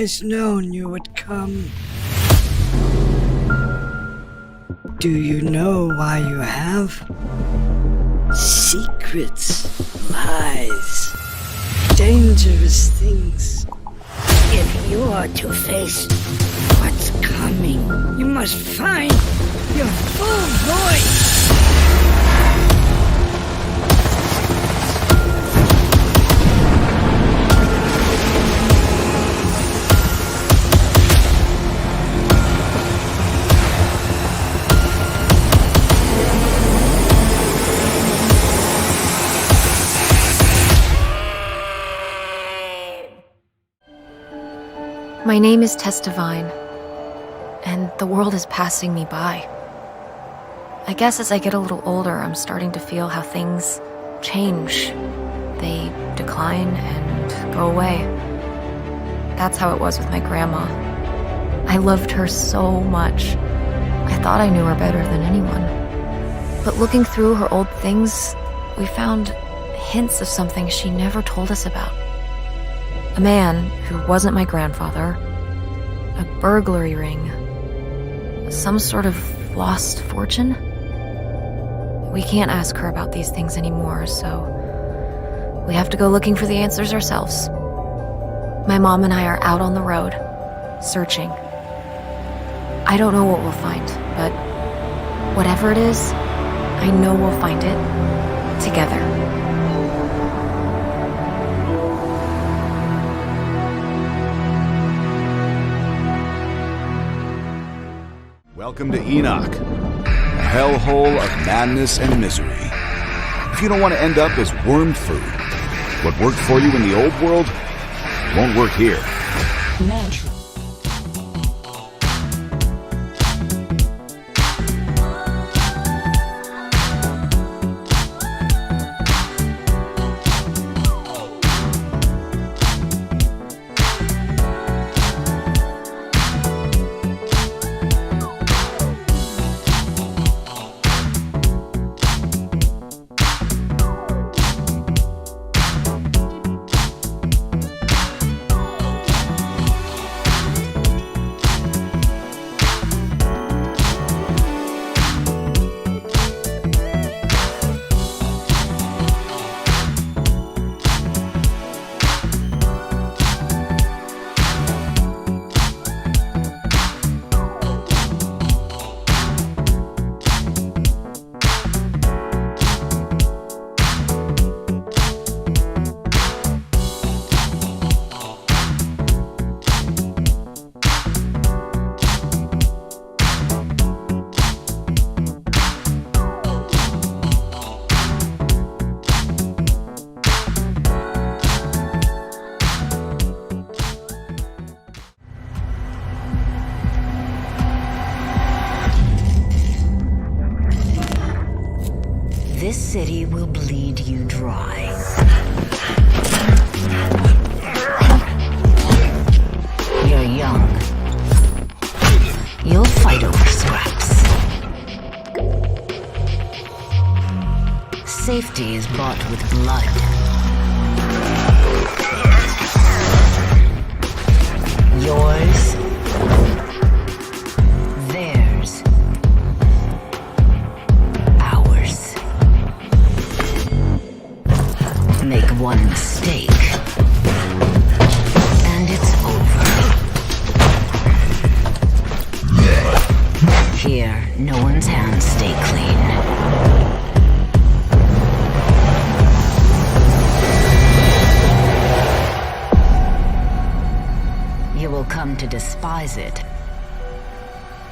Speaker 11: always known you would come. Do you know why you have? Secrets, lies, dangerous things. If you are to face what's coming, you must find your full voice.
Speaker 12: My name is Tess Divine, and the world is passing me by. I guess as I get a little older, I'm starting to feel how things change. They decline and go away. That's how it was with my grandma. I loved her so much. I thought I knew her better than anyone. But looking through her old things, we found hints of something she never told us about. A man who wasn't my grandfather, a burglary ring, some sort of lost fortune. We can't ask her about these things anymore, so we have to go looking for the answers ourselves. My mom and I are out on the road, searching. I don't know what we'll find, but whatever it is, I know we'll find it together.
Speaker 13: Welcome to Enoch, a hellhole of madness and misery. If you don't want to end up as worm food, what worked for you in the old world won't work here.
Speaker 11: Natural.
Speaker 24: This city will bleed you dry. You're young. You'll fight over scraps. Safety is bought with blood. Yours. Theirs. Ours. Make one mistake, and it's over. Here, no one's hands stay clean. You will come to despise it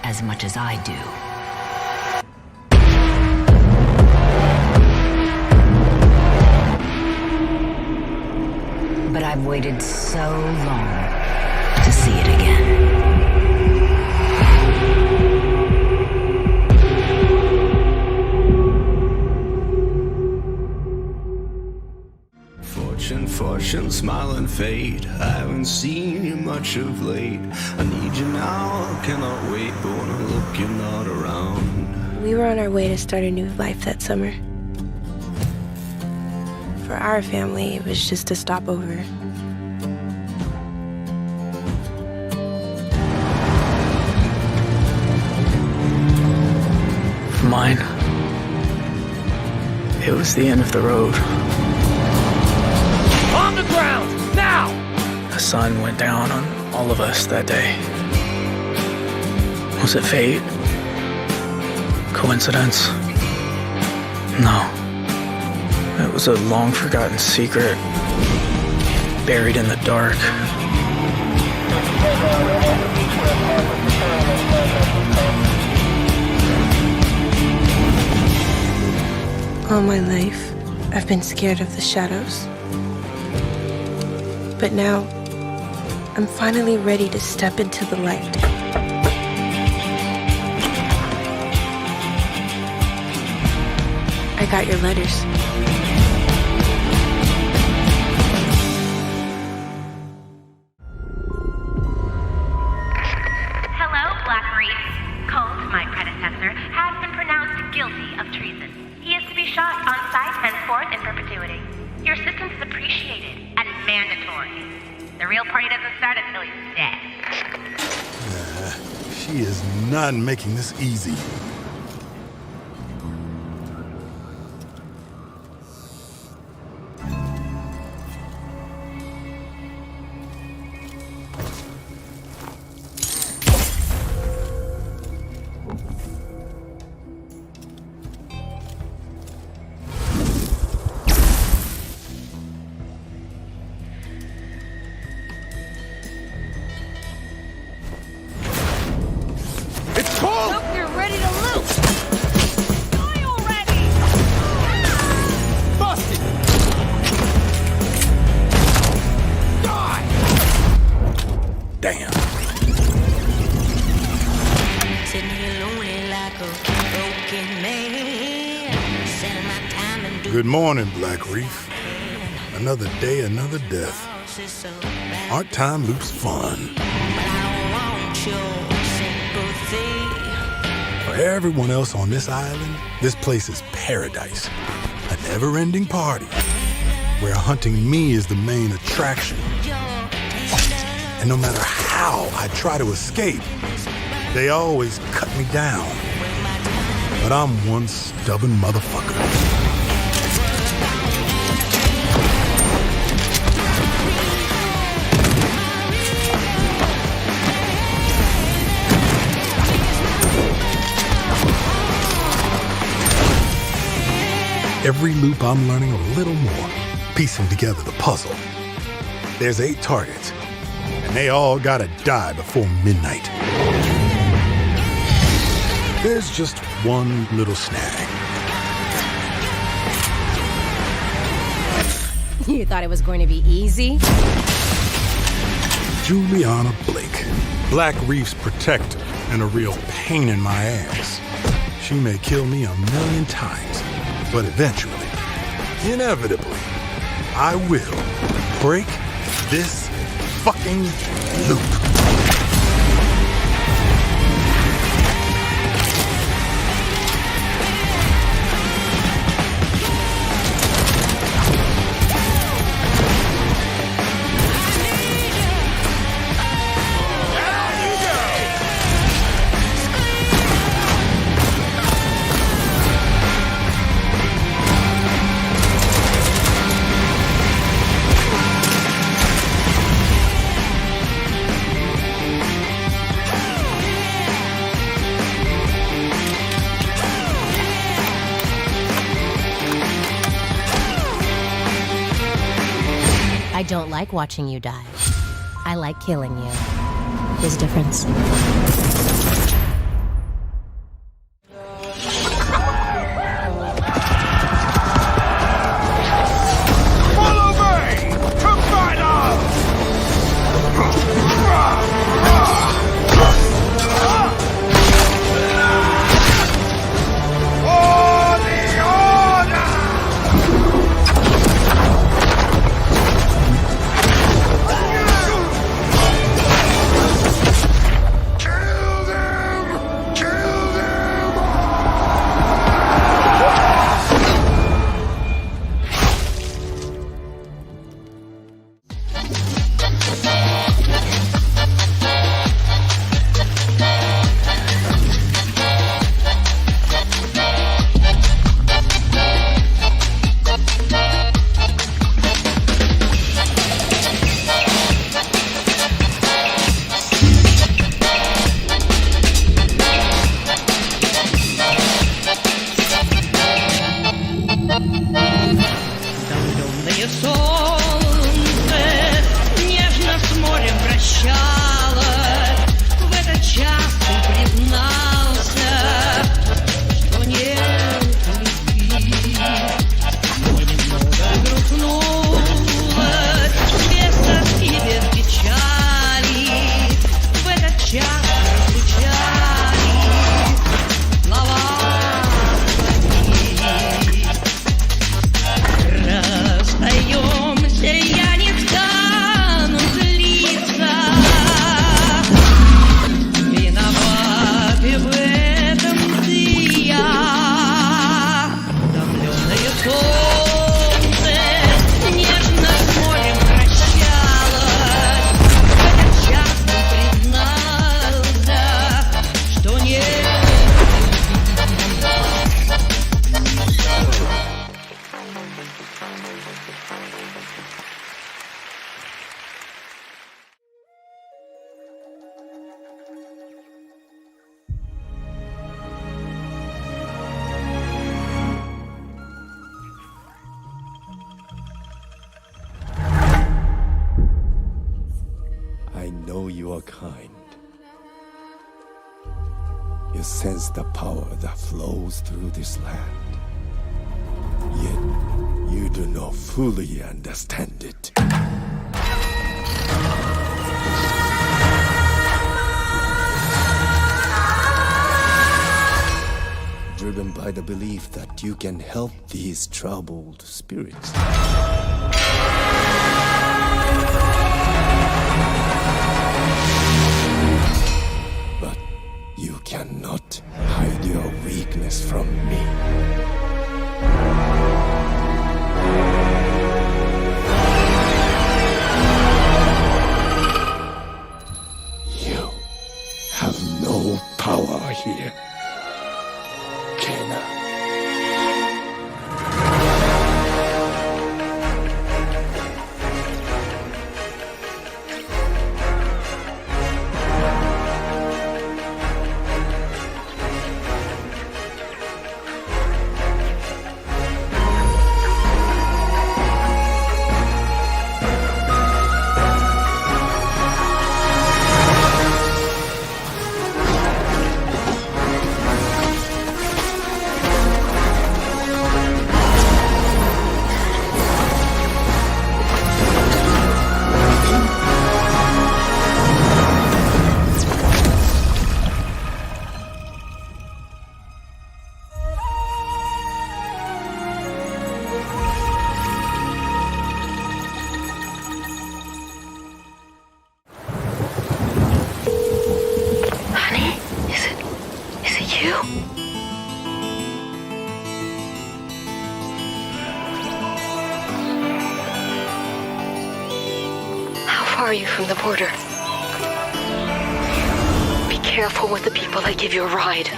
Speaker 24: as much as I do. But I've waited so long to see it again.
Speaker 25: Fortune, smile and fade. I haven't seen you much of late. I need you now, cannot wait, but when I look, you're not around.
Speaker 26: We were on our way to start a new life that summer. For our family, it was just a stopover.
Speaker 15: line. It was the end of the road.
Speaker 23: On the ground, now!
Speaker 15: The sun went down on all of us that day. Was it fate? Coincidence? No. It was a long-forgotten secret, buried in the dark.
Speaker 26: All my life, I've been scared of the shadows. But now, I'm finally ready to step into the light. I got your letters.
Speaker 17: Hello, Black Reef. Colt, my predecessor, has been pronounced guilty of treason. He is to be shot on sight henceforth in perpetuity. Your assistance is appreciated and mandatory. The real party doesn't start until he's dead.
Speaker 18: She is not making this easy. Good morning, Black Reef. Another day, another death. Aren't time loops fun? For everyone else on this island, this place is paradise. A never-ending party where hunting me is the main attraction. And no matter how I try to escape, they always cut me down. But I'm one stubborn motherfucker. Every loop I'm learning a little more, piecing together the puzzle. There's 8 targets, and they all gotta die before midnight. There's just one little snag.
Speaker 19: You thought it was going to be easy?
Speaker 18: Juliana Blake, Black Reef's protector and a real pain in my ass. She may kill me 1,000,000 times, but eventually, inevitably, I will break this fucking loop.
Speaker 19: I don't like watching you die. I like killing you. There's a difference.
Speaker 16: Follow me! To battle! For the order! Kill
Speaker 3: kind. You sense the power that flows through this land. Yet, you do not fully understand it. Driven by the belief that you can help these troubled spirits. But you cannot hide your weakness from me. You have no power here. Kena.
Speaker 12: Are you from the border? Be careful with the people that give you a ride.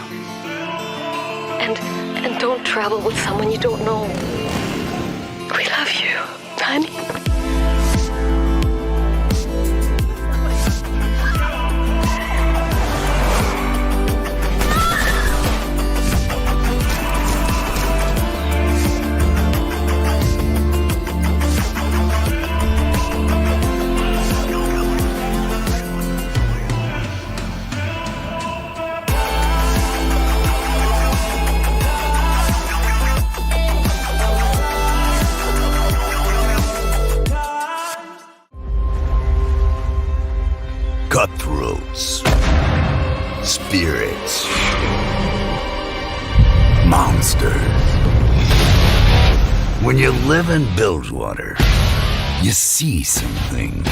Speaker 12: And don't travel with someone you don't know. We love you, honey.
Speaker 13: Cutthroats, spirits, monsters. When you live in Bilgewater, you see some things.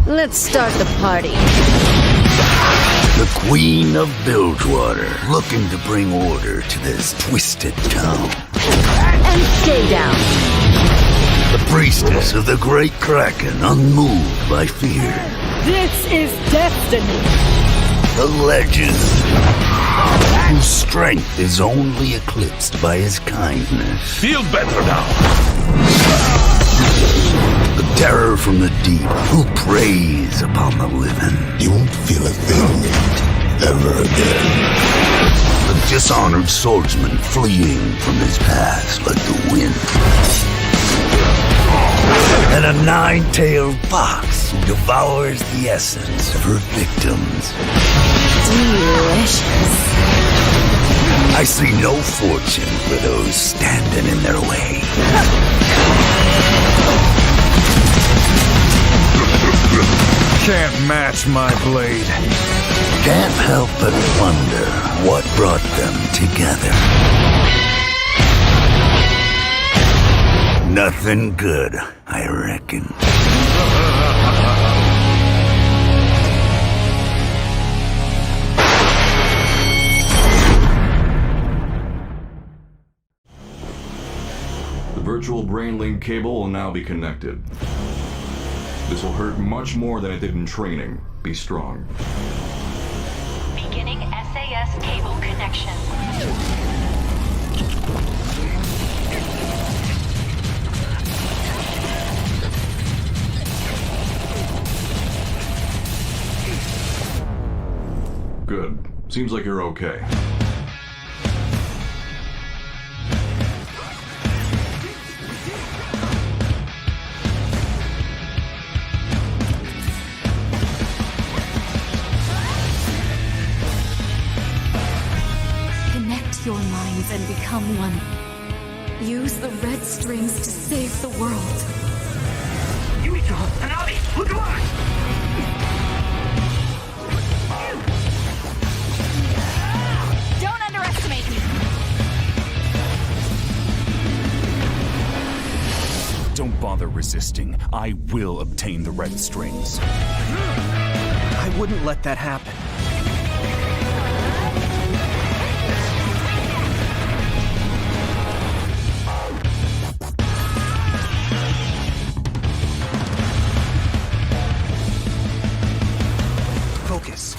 Speaker 19: Let's start the party.
Speaker 13: The Queen of Bilgewater, looking to bring order to this twisted town.
Speaker 19: And stay down.
Speaker 13: The priestess of the Great Kraken, unmoved by fear.
Speaker 11: This is destiny.
Speaker 13: The legend, whose strength is only eclipsed by his kindness.
Speaker 6: Feel better now.
Speaker 13: The terror from the deep, who preys upon the living.
Speaker 3: You won't feel a thing ever again.
Speaker 13: The dishonored swordsman fleeing from his past like the wind. And a nine-tailed fox who devours the essence of her victims.
Speaker 19: Delicious.
Speaker 13: I see no fortune for those standing in their way.
Speaker 6: Can't match my blade.
Speaker 13: Can't help but wonder what brought them together. Nothing good, I reckon.
Speaker 8: The virtual brain link cable will now be connected. This will hurt much more than it did in training. Be strong.
Speaker 17: Beginning SAS cable connection.
Speaker 8: Good. Seems like you're okay.
Speaker 1: strings and become one. Use the red strings to save the world. Don't underestimate me.
Speaker 13: Don't bother resisting. I will obtain the red strings.
Speaker 7: I wouldn't let that happen. Focus.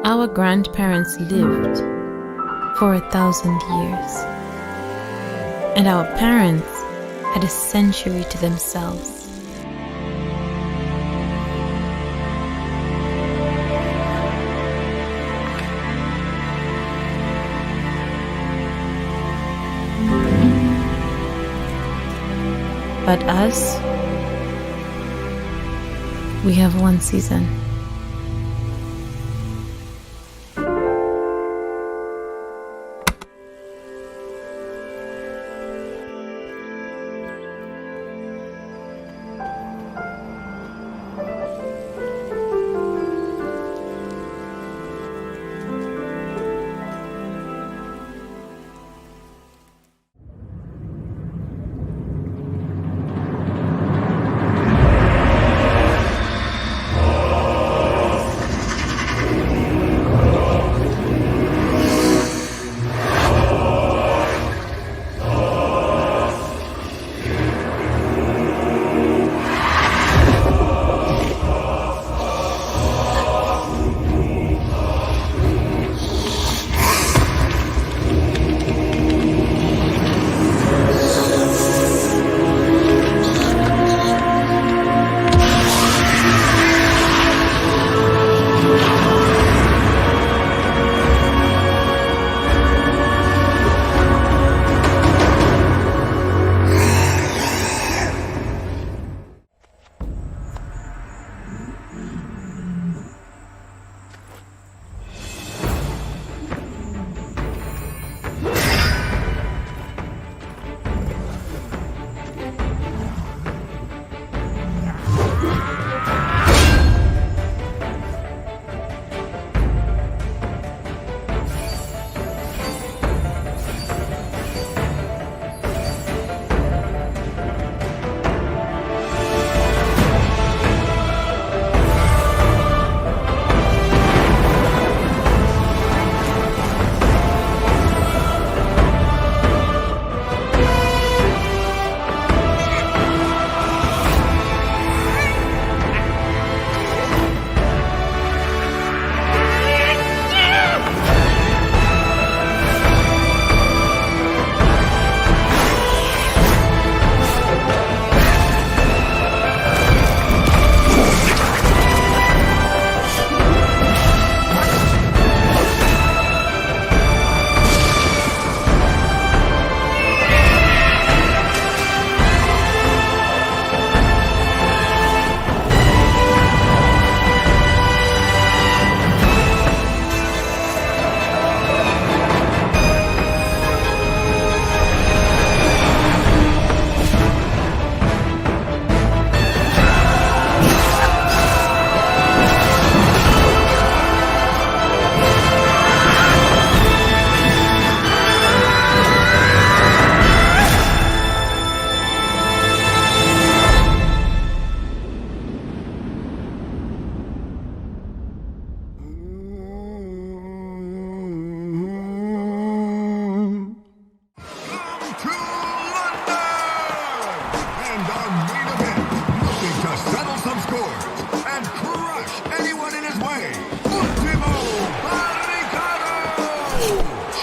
Speaker 9: Our grandparents lived for 1,000 years, and our parents had a century to themselves. But us, we have one season.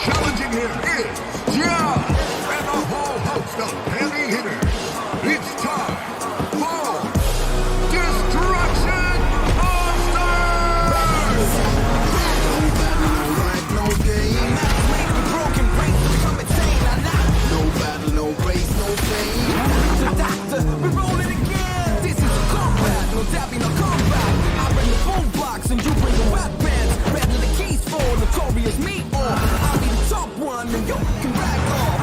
Speaker 2: Challenging him is John and the whole host of heavy hitters. It's time
Speaker 16: as me, or I'll be the top one and you can brag off.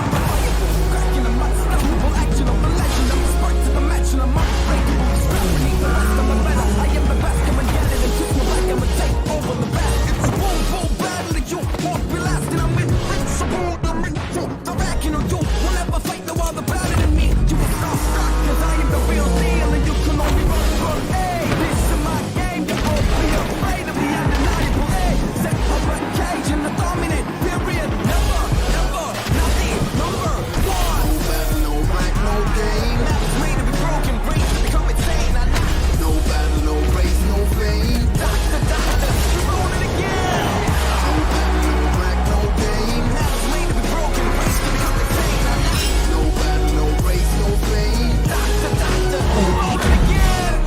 Speaker 16: Cracking a mud, stumble, action of a legend. I'm a spark to the match and I'm unbreakable. Scrapping the rest of the better. I am the best, come and get it and kiss me like I'm a take over the best. It's a boom, boom, battle that you won't be lasting. I'm invincible, the backing of you will never fight no other better than me. You will stop stuck, cause I am the real deal and you can only run. Hey, this is my game, you won't be afraid of me undeniable. Hey, set up a cage and the dominant period. Never, never, nothing, number one.
Speaker 2: No battle, no rank, no game.
Speaker 16: Now it's made to be broken, brains to become insane. I know.
Speaker 2: No battle, no race, no fame.
Speaker 16: Doctor, you're doing it again.
Speaker 2: No battle, no rank, no game.
Speaker 16: Now it's made to be broken, brains to become insane. I know.
Speaker 2: No battle, no race, no fame.
Speaker 16: Doctor, you're doing it again.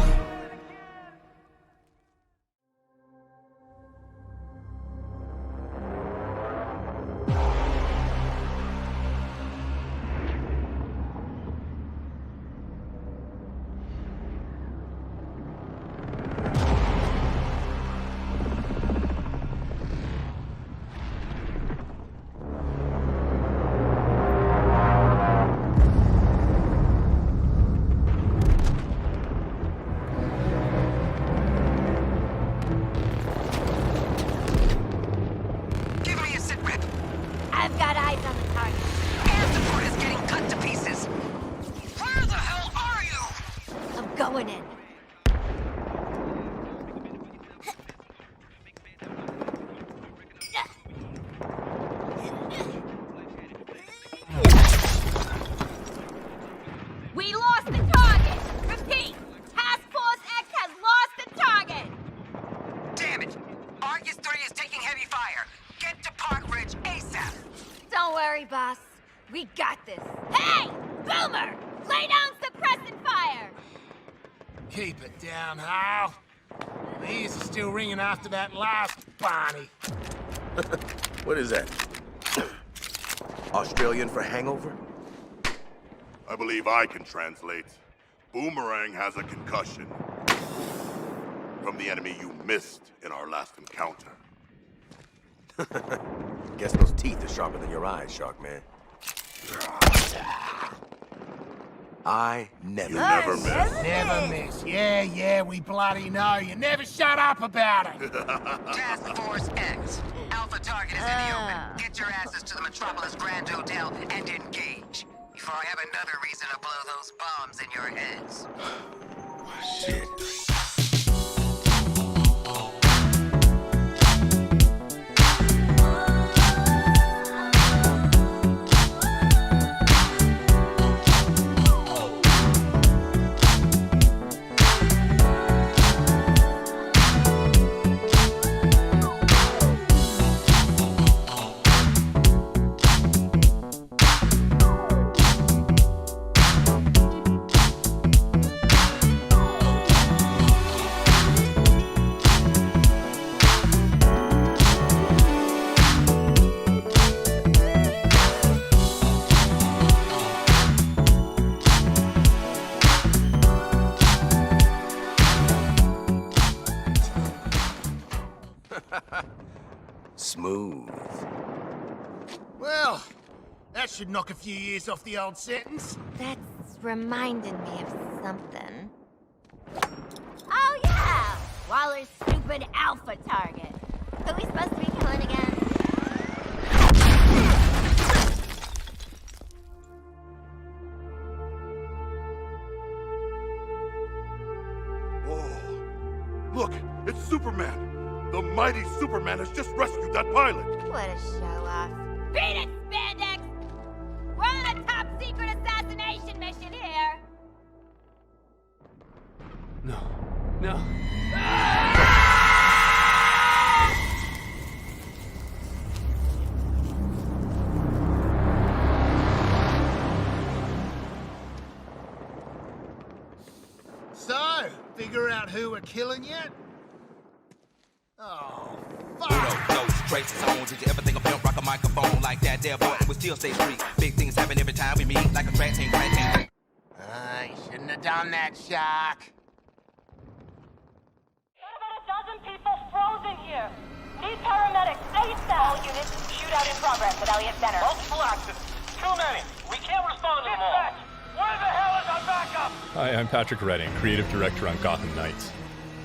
Speaker 4: Give me a sit rep.
Speaker 17: I've got eyes on the target.
Speaker 4: Air support is getting cut to pieces. Where the hell are you?
Speaker 17: I'm going in. We lost the target! Repeat! Task Force X has lost the target!
Speaker 4: Damn it! Argus 3 is taking heavy fire. Get to Park Ridge ASAP.
Speaker 17: Don't worry, boss. We got this. Hey! Boomer! Lay down suppressant fire!
Speaker 5: Keep it down, Hal. My ears are still ringing after that last Barney.
Speaker 14: What is that? Australian for hangover?
Speaker 20: I believe I can translate. Boomerang has a concussion. From the enemy you missed in our last encounter.
Speaker 14: Guess those teeth are sharper than your eyes, Shark Man. I never
Speaker 20: You never miss.
Speaker 5: Never miss. Yeah, we bloody know. You never shut up about it.
Speaker 4: Task Force X. Alpha target is in the open. Get your asses to the Metropolis Grand Hotel and engage. Before I have another reason to blow those bombs in your heads.
Speaker 14: Shit. Smooth.
Speaker 5: Well, that should knock a few years off the old sentence.
Speaker 17: That's reminding me of something. Oh yeah! Waller's stupid alpha target. Who are we supposed to be killing again?
Speaker 20: Whoa. Look, it's Superman. The mighty Superman has just rescued that pilot.
Speaker 17: What a show-off. Beat it, Spandex! We're on a top-secret assassination mission here!
Speaker 14: No.
Speaker 5: So, figure out who we're killing yet? Oh, fuck!
Speaker 21: Those traces on. Did you ever think a pimp rock a microphone like that there, boy? And we still stay street. Big things happen every time we meet, like a rat team.
Speaker 5: I shouldn't have done that, Shark.
Speaker 22: What about a dozen people frozen here?
Speaker 17: Need paramedics, ASAP! All units, shootout in progress at Elliott Center.
Speaker 10: Multiple accidents. Too many. We can't respond to them all. Where the hell is our backup?
Speaker 15: Hi, I'm Patrick Redding, creative director on Gotham Knights.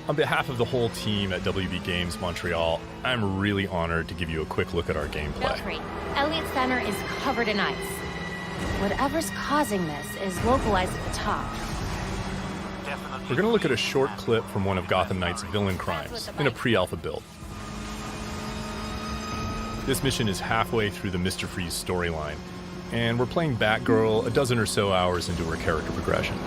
Speaker 15: On behalf of the whole team at WB Games Montreal, I'm really honored to give you a quick look at our gameplay.
Speaker 19: Feel free. Elliott Center is covered in ice. Whatever's causing this is localized at the top.
Speaker 15: We're going to look at a short clip from one of Gotham Knights' villain crimes in a pre-alpha build. This mission is halfway through the Mr. Freeze storyline, and we're playing Batgirl a dozen or so hours into her character progression.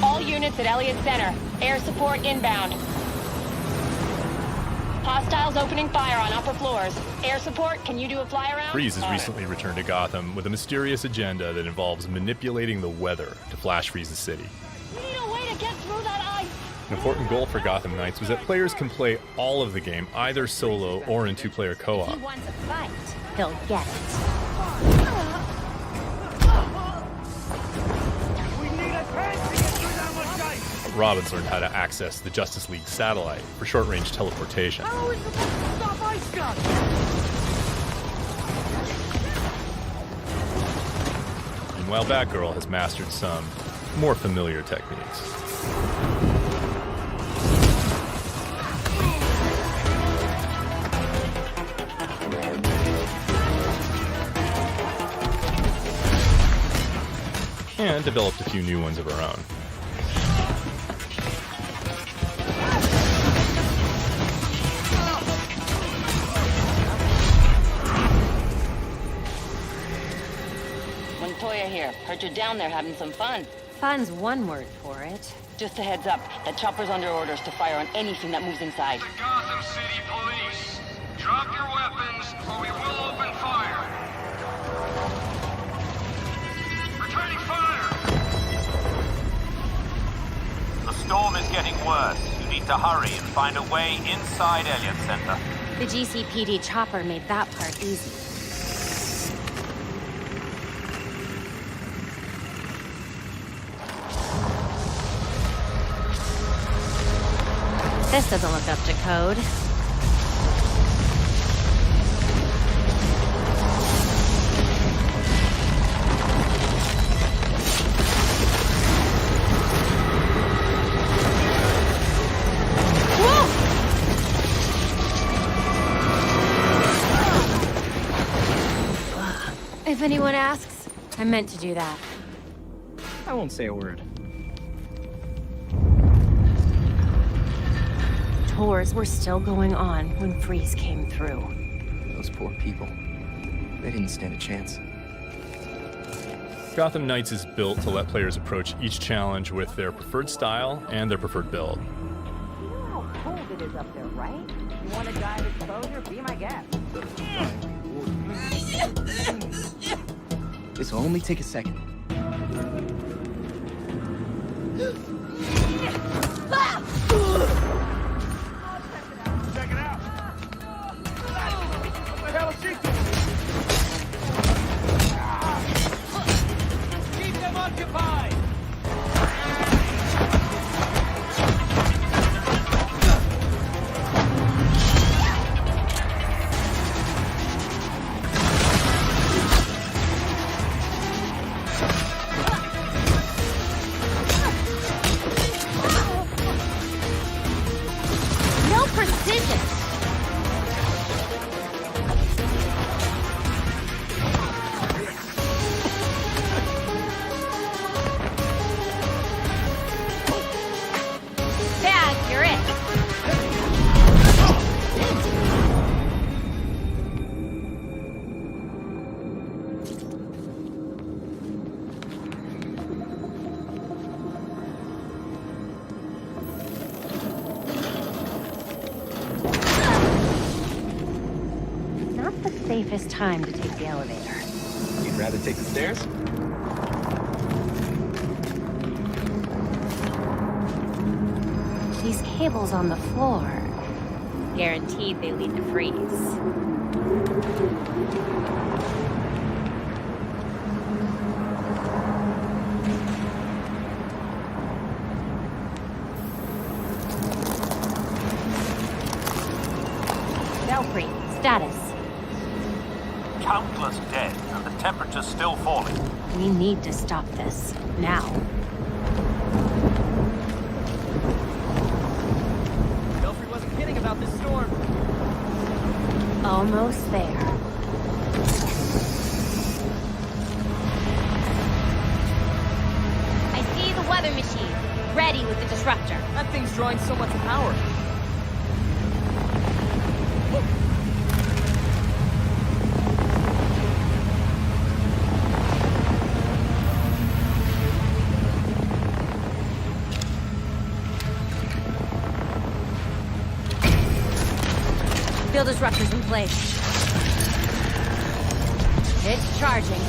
Speaker 17: All units at Elliott Center. Air support inbound. Hostiles opening fire on upper floors. Air support, can you do a fly around?
Speaker 15: Freeze has recently returned to Gotham with a mysterious agenda that involves manipulating the weather to flash freeze the city.
Speaker 17: We need a way to get through that ice.
Speaker 15: An important goal for Gotham Knights was that players can play all of the game, either solo or in two-player co-op.
Speaker 19: If he wants a fight, he'll get it.
Speaker 10: We need a tank to get through that much ice.
Speaker 15: Robin's learned how to access the Justice League satellite for short-range teleportation.
Speaker 10: How are we supposed to stop ice guns?
Speaker 15: Meanwhile, Batgirl has mastered some more familiar techniques. And developed a few new ones of her own.
Speaker 17: Montoya here. Heard you're down there having some fun.
Speaker 19: Fun's one word for it.
Speaker 17: Just a heads up, that chopper's under orders to fire on anything that moves inside.
Speaker 10: The Gotham City Police. Drop your weapons or we will open fire. Returning fire!
Speaker 22: The storm is getting worse. You need to hurry and find a way inside Elliott Center.
Speaker 19: The GCPD chopper made that part easy. This doesn't look up to code. If anyone asks, I meant to do that.
Speaker 7: I won't say a word.
Speaker 19: Tours were still going on when Freeze came through.
Speaker 7: Those poor people. They didn't stand a chance.
Speaker 15: Gotham Knights is built to let players approach each challenge with their preferred style and their preferred build.
Speaker 17: You know how cold it is up there, right? You want to die of exposure? Be my guest.
Speaker 7: This will only take a second.
Speaker 10: Check it out. What the hell is she doing? Keep them occupied.
Speaker 19: Safest time to take the elevator.
Speaker 7: You'd rather take the stairs?
Speaker 19: These cables on the floor. Guaranteed they lead to Freeze.
Speaker 17: status?
Speaker 22: Countless dead, and the temperature's still falling.
Speaker 17: We need to stop this. Now.
Speaker 12: Belfry wasn't kidding about this storm.
Speaker 17: Almost there. I see the weather machine. Ready with the disruptor.
Speaker 12: That thing's drawing so much power.
Speaker 17: Field disruptors in place. It's charging.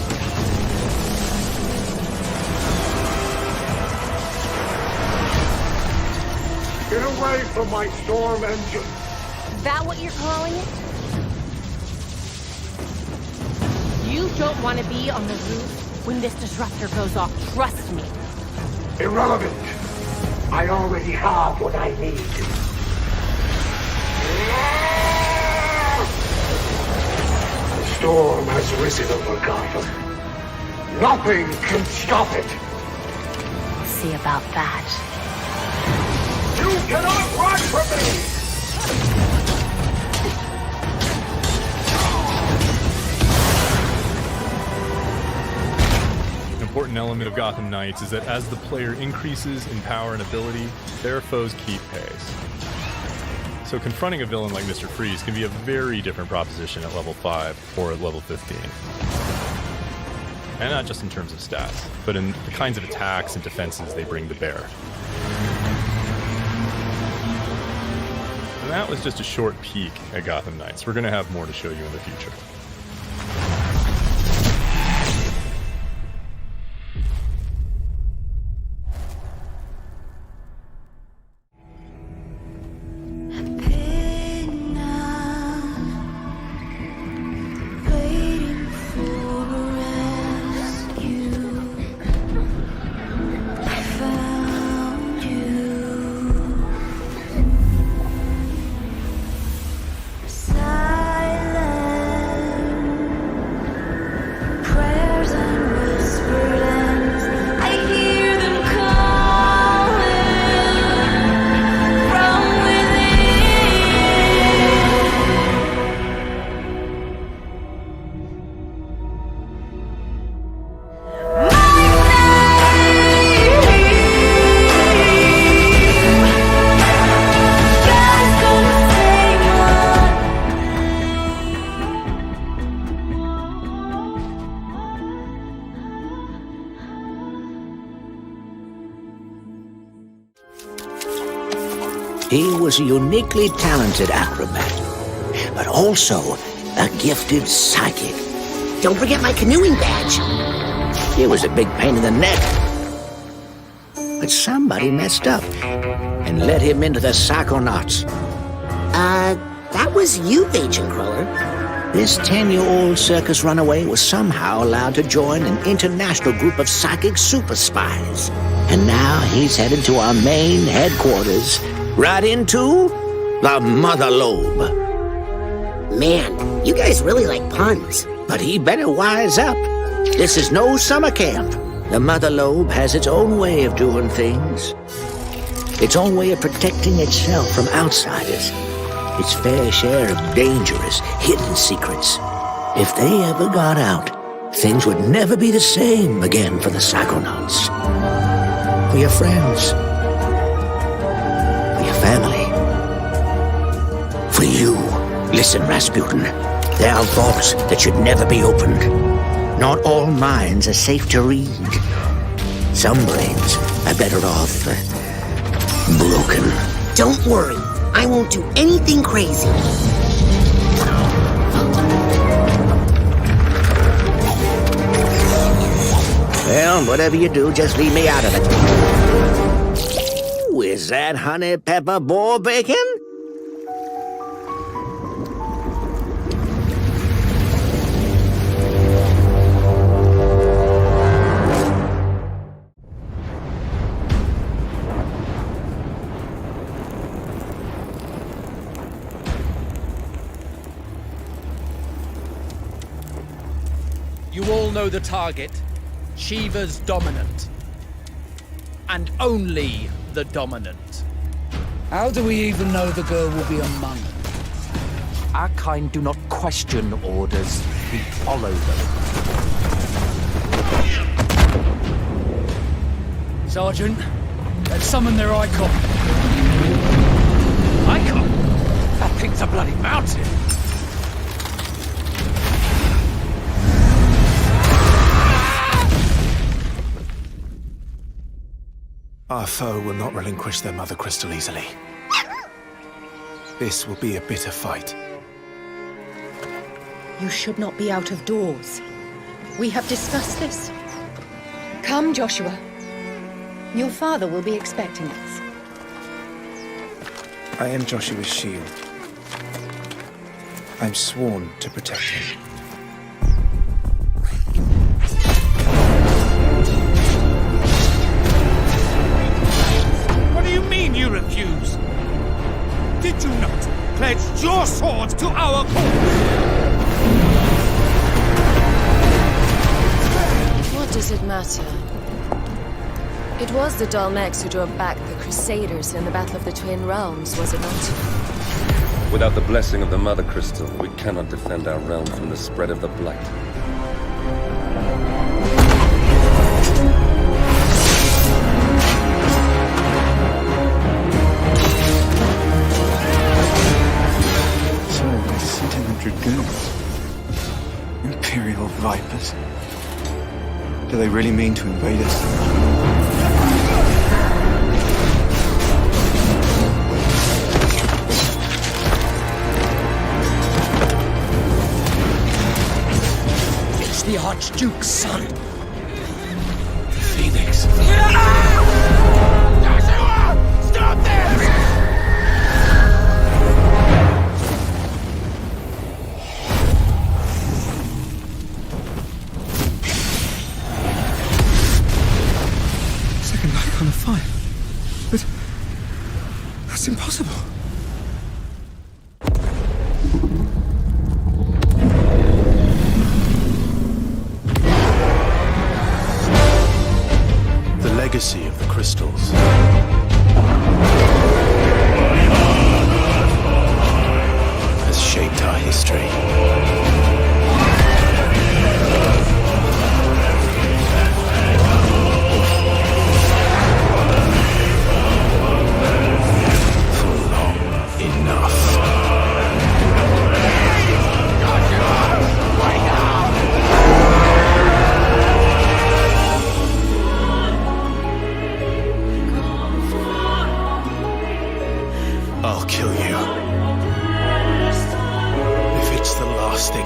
Speaker 10: Get away from my storm engine!
Speaker 17: Is that what you're calling it? You don't want to be on the roof when this disruptor goes off, trust me.
Speaker 10: Irrelevant! I already have what I need. The storm has risen over Gotham. Nothing can stop it!
Speaker 17: We'll see about that.
Speaker 10: You cannot run from me!
Speaker 15: An important element of Gotham Knights is that as the player increases in power and ability, their foes keep pace. So confronting a villain like Mr. Freeze can be a very different proposition at level 5 or at level 15. And not just in terms of stats, but in the kinds of attacks and defenses they bring to bear. And that was just a short peek at Gotham Knights. We're going to have more to show you in the future.
Speaker 18: He was a uniquely talented acrobat, but also a gifted psychic. Don't forget my canoeing badge. He was a big pain in the neck. But somebody messed up and let him into the Psychonauts. That was you, Agent Cruller. This 10-year-old circus runaway was somehow allowed to join an international group of psychic super spies. And now he's headed to our main headquarters, right into the Mother Lobe. Man, you guys really like puns. But he better wise up. This is no summer camp. The Mother Lobe has its own way of doing things. Its own way of protecting itself from outsiders. Its fair share of dangerous, hidden secrets. If they ever got out, things would never be the same again for the Psychonauts. For your friends. For your family. For you. Listen, Rasputin. There are vaults that should never be opened. Not all minds are safe to read. Some brains are better off broken.
Speaker 23: Don't worry. I won't do anything crazy.
Speaker 18: Well, whatever you do, just leave me out of it. Ooh, is that honey pepper boar bacon?
Speaker 3: know the target. Shiva's dominant. And only the dominant.
Speaker 6: How do we even know the girl will be among us?
Speaker 11: Our kind do not question orders, we follow them.
Speaker 6: Sergeant, let's summon their icon.
Speaker 11: Icon? That thing's a bloody mountain.
Speaker 24: Our foe will not relinquish their mother crystal easily. This will be a bitter fight.
Speaker 25: You should not be out of doors. We have discussed this. Come, Joshua. Your father will be expecting us.
Speaker 24: I am Joshua's shield. I'm sworn to protect him.
Speaker 10: What do you mean you refuse? Did you not pledge your swords to our cause?
Speaker 26: What does it matter? It was the Dalmex who drove back the Crusaders in the Battle of the Twin Realms, was it not?
Speaker 27: Without the blessing of the Mother Crystal, we cannot defend our realm from the spread of the Blight.
Speaker 24: So, I sent in the Dragoons. Imperial Vipers. Do they really mean to invade us?
Speaker 6: The Archduke's son.
Speaker 24: The Phoenix.
Speaker 10: Joshua! Stop this!
Speaker 24: Second icon of fire. But that's impossible. Legacy of the crystals. Has shaped our history. For long enough. I'll kill you. If it's the last thing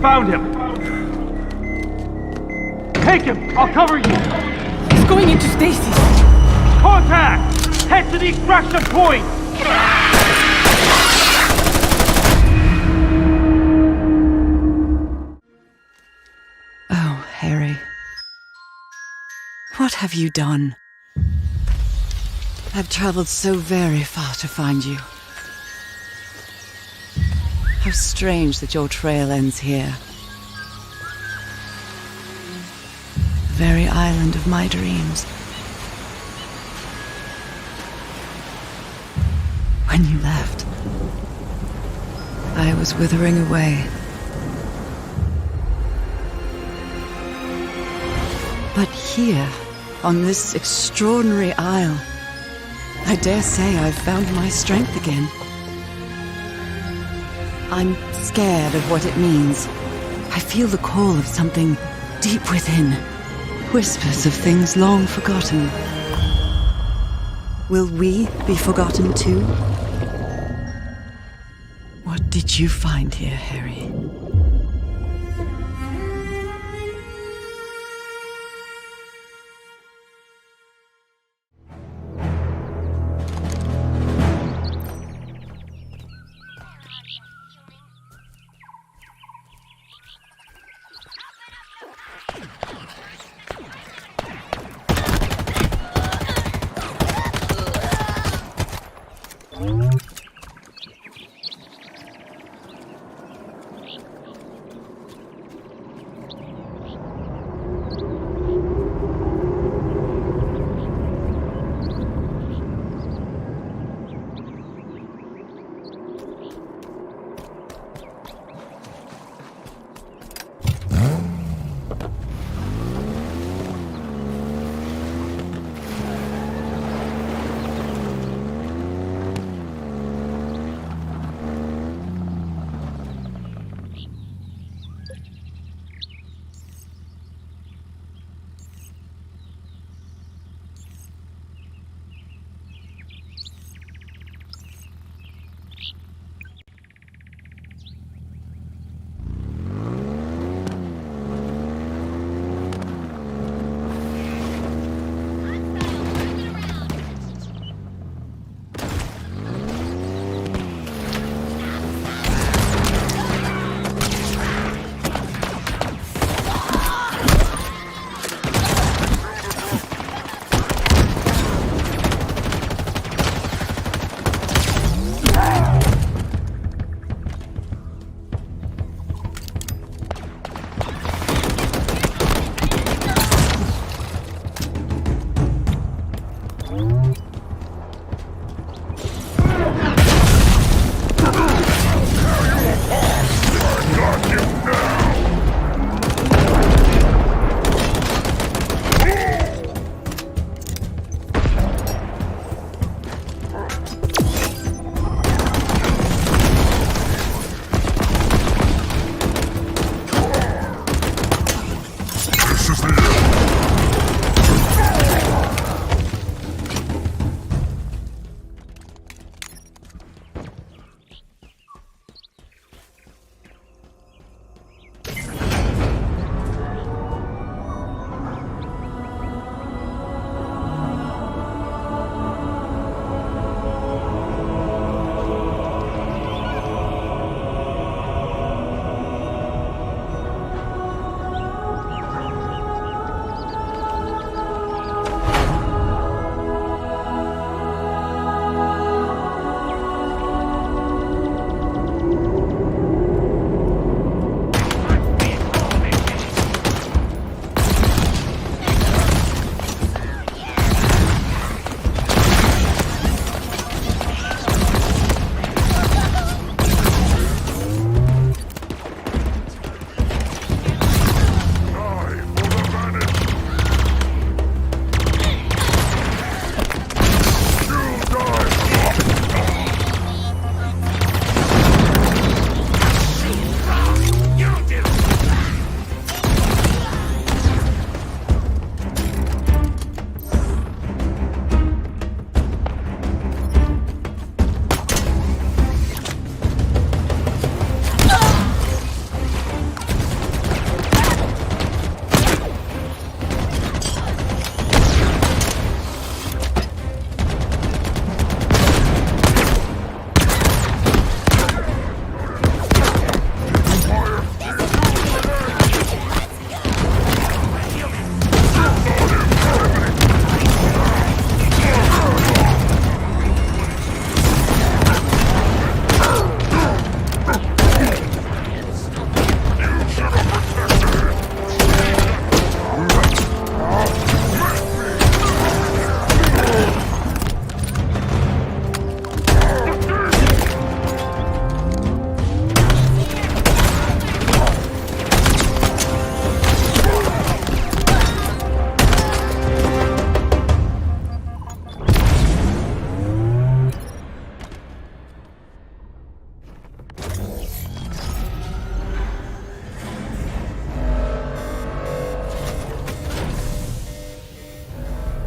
Speaker 10: found him. Take him. I'll cover you.
Speaker 12: He's going into stasis.
Speaker 10: Contact! Head to the extraction point!
Speaker 1: Oh, Harry. What have you done? I've traveled so very far to find you. How strange that your trail ends here. The very island of my dreams. When you left, I was withering away. But here, on this extraordinary isle, I dare say I've found my strength again. I'm scared of what it means. I feel the call of something deep within. Whispers of things long forgotten. Will we be forgotten too? What did you find here, Harry?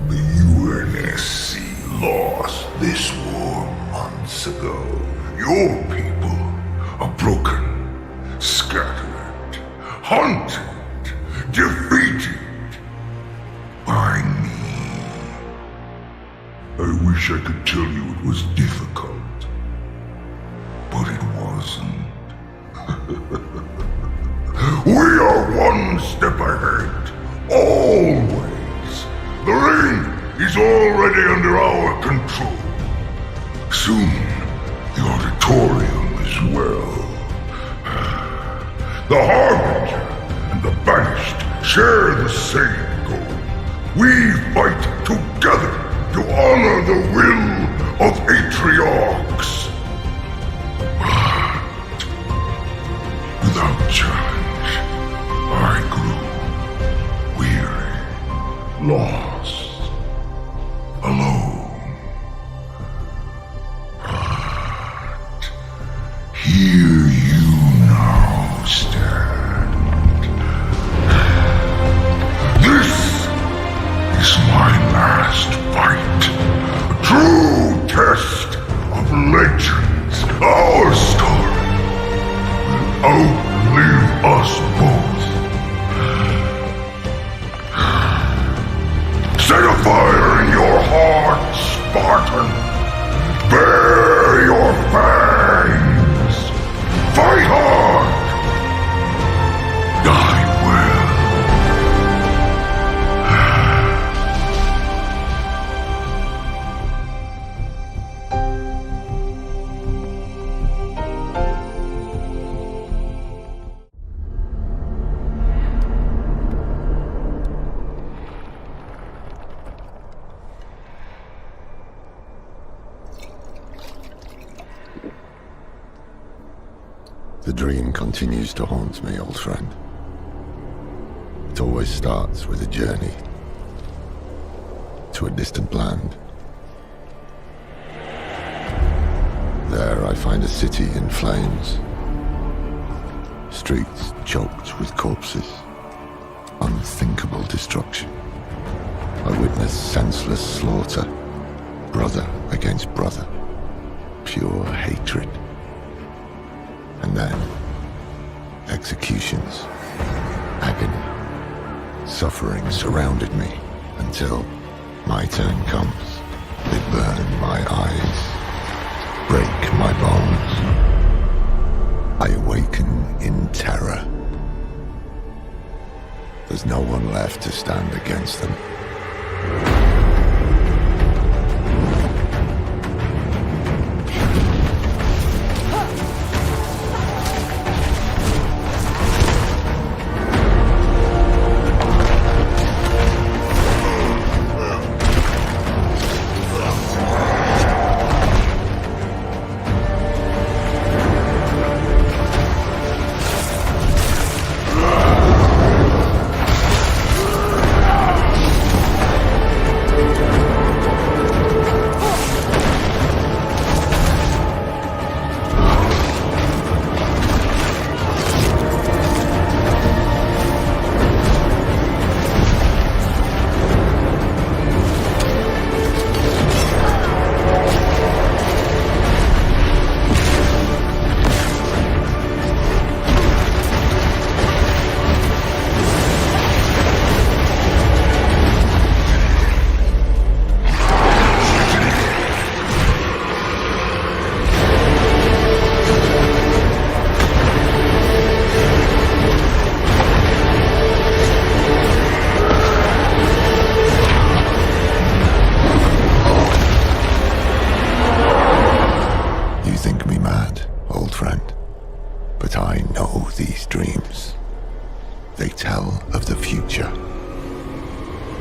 Speaker 2: The UNSC lost this war months ago. Your people are broken, scattered, hunted, defeated by me. I wish I could tell you it was difficult, but it wasn't. We are one step ahead, always. The ring is already under our control. Soon, the auditorium as well. The Harbinger and the Banished share the same goal. We fight together to honor the will of Atriarchs. But without challenge, I grew weary, lost, alone. But here you now stand. This is my last fight. A true test of legends. Our story will outlive us both. Set a fire in your heart, Spartan. Bare your fangs. Fight hard. Die well.
Speaker 4: The dream continues to haunt me, old friend. It always starts with a journey to a distant land. There I find a city in flames, streets choked with corpses, unthinkable destruction. I witness senseless slaughter, brother against brother, pure hatred. And then, executions, agony, suffering surrounded me until my turn comes. They burn my eyes, break my bones. I awaken in terror. There's no one left to stand against them.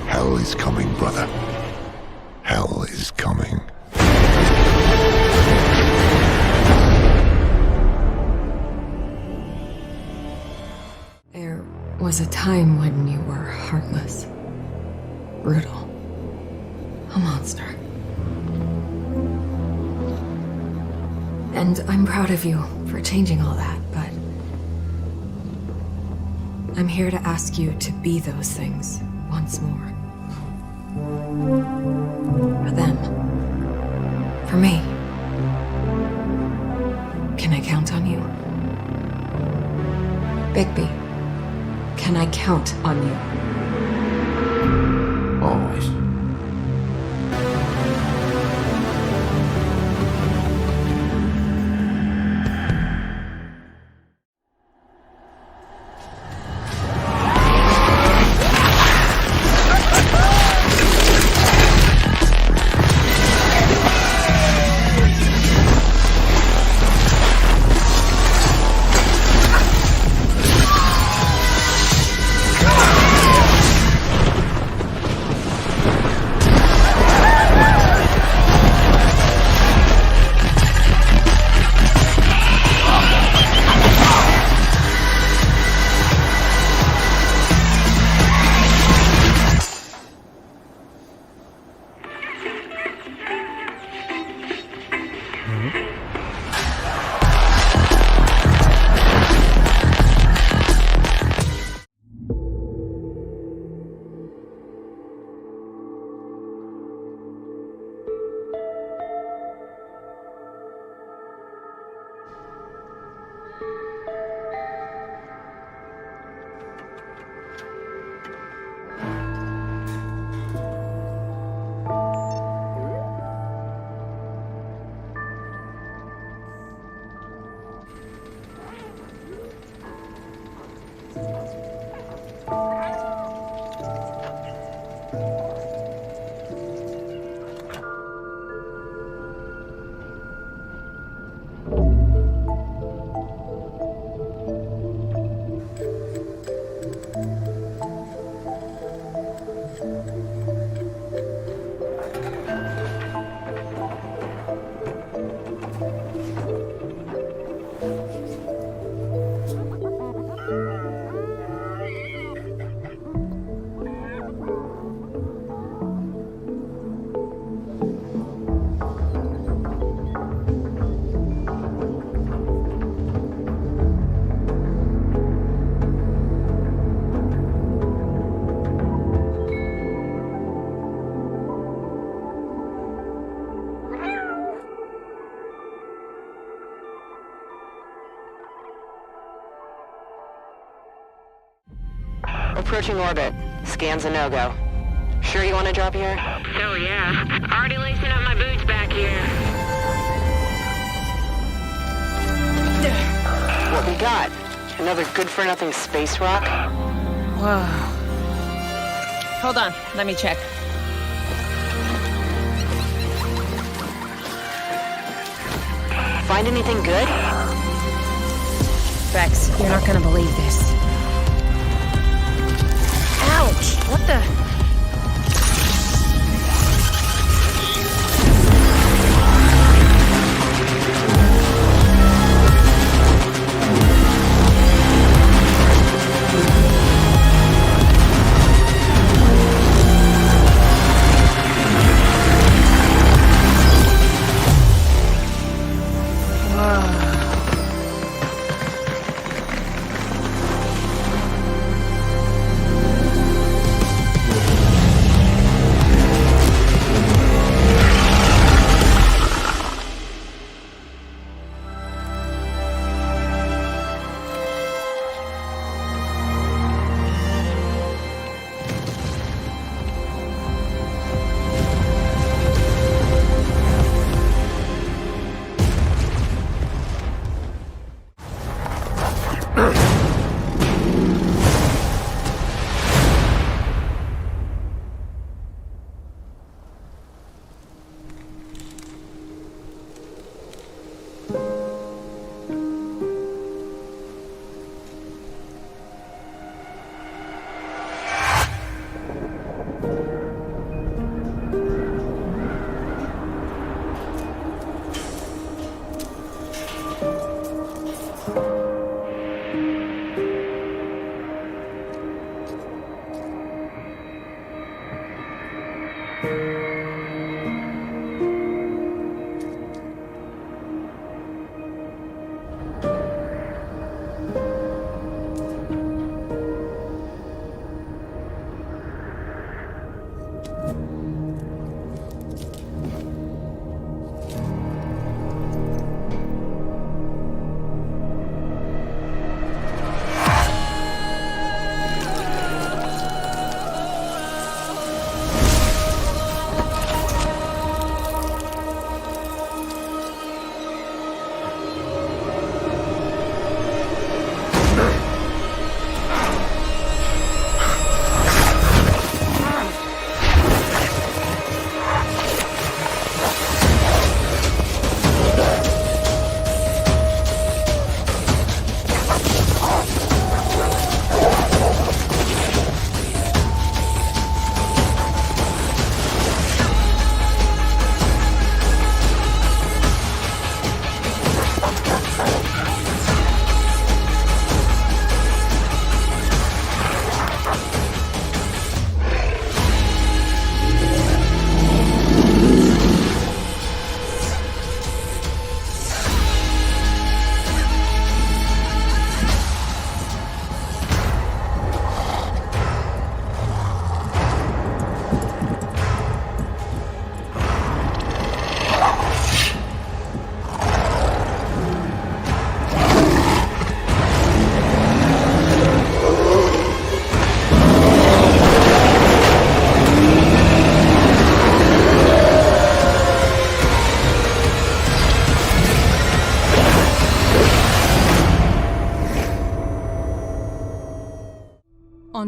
Speaker 4: Hell is coming, brother. Hell is coming.
Speaker 26: There was a time when you were heartless, brutal, a monster. And I'm proud of you for changing all that, but I'm here to ask you to be those things once more.
Speaker 8: count on you.
Speaker 7: Always.
Speaker 9: Approaching orbit. Scan's a no-go. Sure you want to drop here?
Speaker 17: Oh yeah. Already lacing up my boots back here.
Speaker 9: What we got? Another good-for-nothing space rock?
Speaker 26: Whoa. Hold on, let me check.
Speaker 9: Find anything good?
Speaker 26: Vex, you're not gonna believe this. Ouch! What the?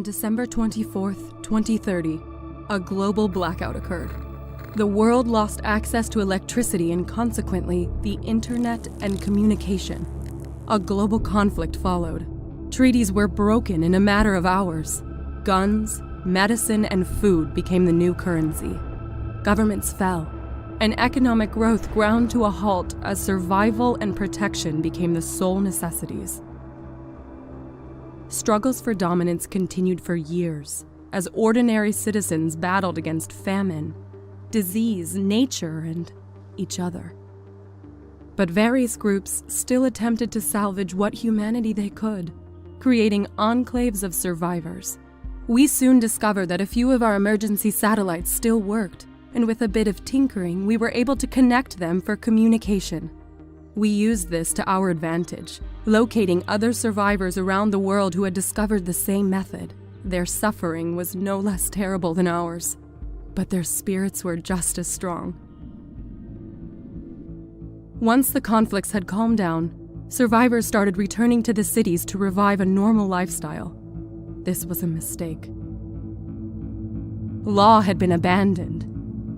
Speaker 12: On December 24th, 2030, a global blackout occurred. The world lost access to electricity and consequently the internet and communication. A global conflict followed. Treaties were broken in a matter of hours. Guns, medicine, and food became the new currency. Governments fell, and economic growth ground to a halt as survival and protection became the sole necessities. Struggles for dominance continued for years, as ordinary citizens battled against famine, disease, nature, and each other. But various groups still attempted to salvage what humanity they could, creating enclaves of survivors. We soon discovered that a few of our emergency satellites still worked, and with a bit of tinkering, we were able to connect them for communication. We used this to our advantage, locating other survivors around the world who had discovered the same method. Their suffering was no less terrible than ours, but their spirits were just as strong. Once the conflicts had calmed down, survivors started returning to the cities to revive a normal lifestyle. This was a mistake. Law had been abandoned.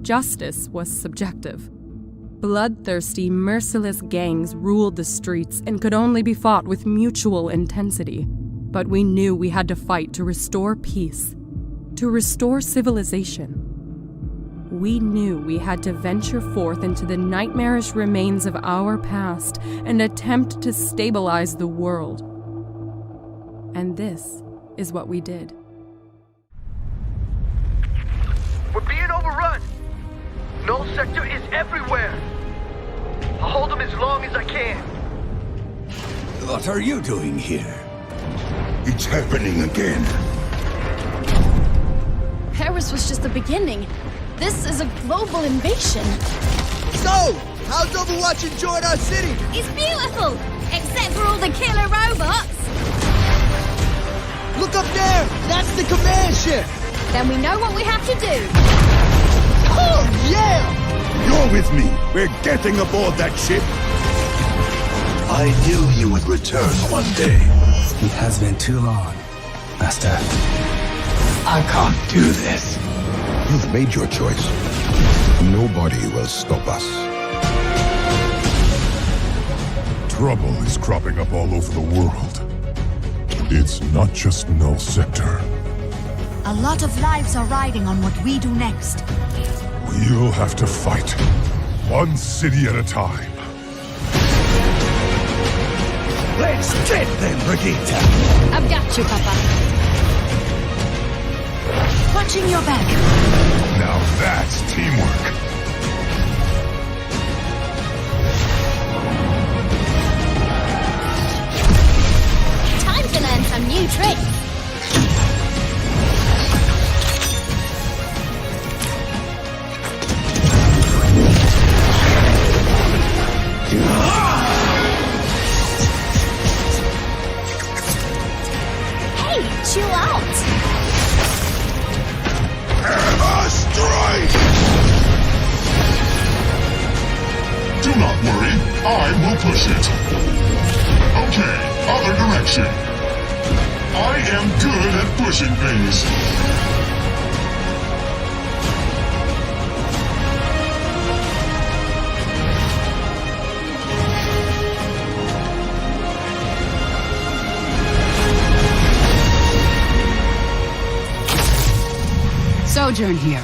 Speaker 12: Justice was subjective. Bloodthirsty, merciless gangs ruled the streets and could only be fought with mutual intensity. But we knew we had to fight to restore peace, to restore civilization. We knew we had to venture forth into the nightmarish remains of our past and attempt to stabilize the world. And this is what we did.
Speaker 5: We're being overrun! Null sector is everywhere! I'll hold them as long as I can.
Speaker 8: What are you doing here?
Speaker 2: It's happening again.
Speaker 13: Paris was just the beginning. This is a global invasion.
Speaker 5: So, how's Overwatch enjoying our city?
Speaker 13: It's beautiful, except for all the killer robots.
Speaker 5: Look up there! That's the command ship!
Speaker 13: Then we know what we have to do.
Speaker 5: Oh, yeah!
Speaker 2: You're with me. We're getting aboard that ship.
Speaker 8: I knew you would return one day. It has been too long, Master. I can't do this.
Speaker 2: You've made your choice. Nobody will stop us. Trouble is cropping up all over the world. It's not just Null Sector.
Speaker 14: A lot of lives are riding on what we do next.
Speaker 2: We'll have to fight. One city at a time.
Speaker 8: Let's get them, Brigitte!
Speaker 13: I've got you, Papa.
Speaker 14: Watching your back.
Speaker 2: Now that's teamwork.
Speaker 13: Time to learn some new tricks. Hey, chill out.
Speaker 2: Hammer strike! Do not worry, I will push it. Okay, other direction. I am good at pushing things.
Speaker 1: Sojourn here.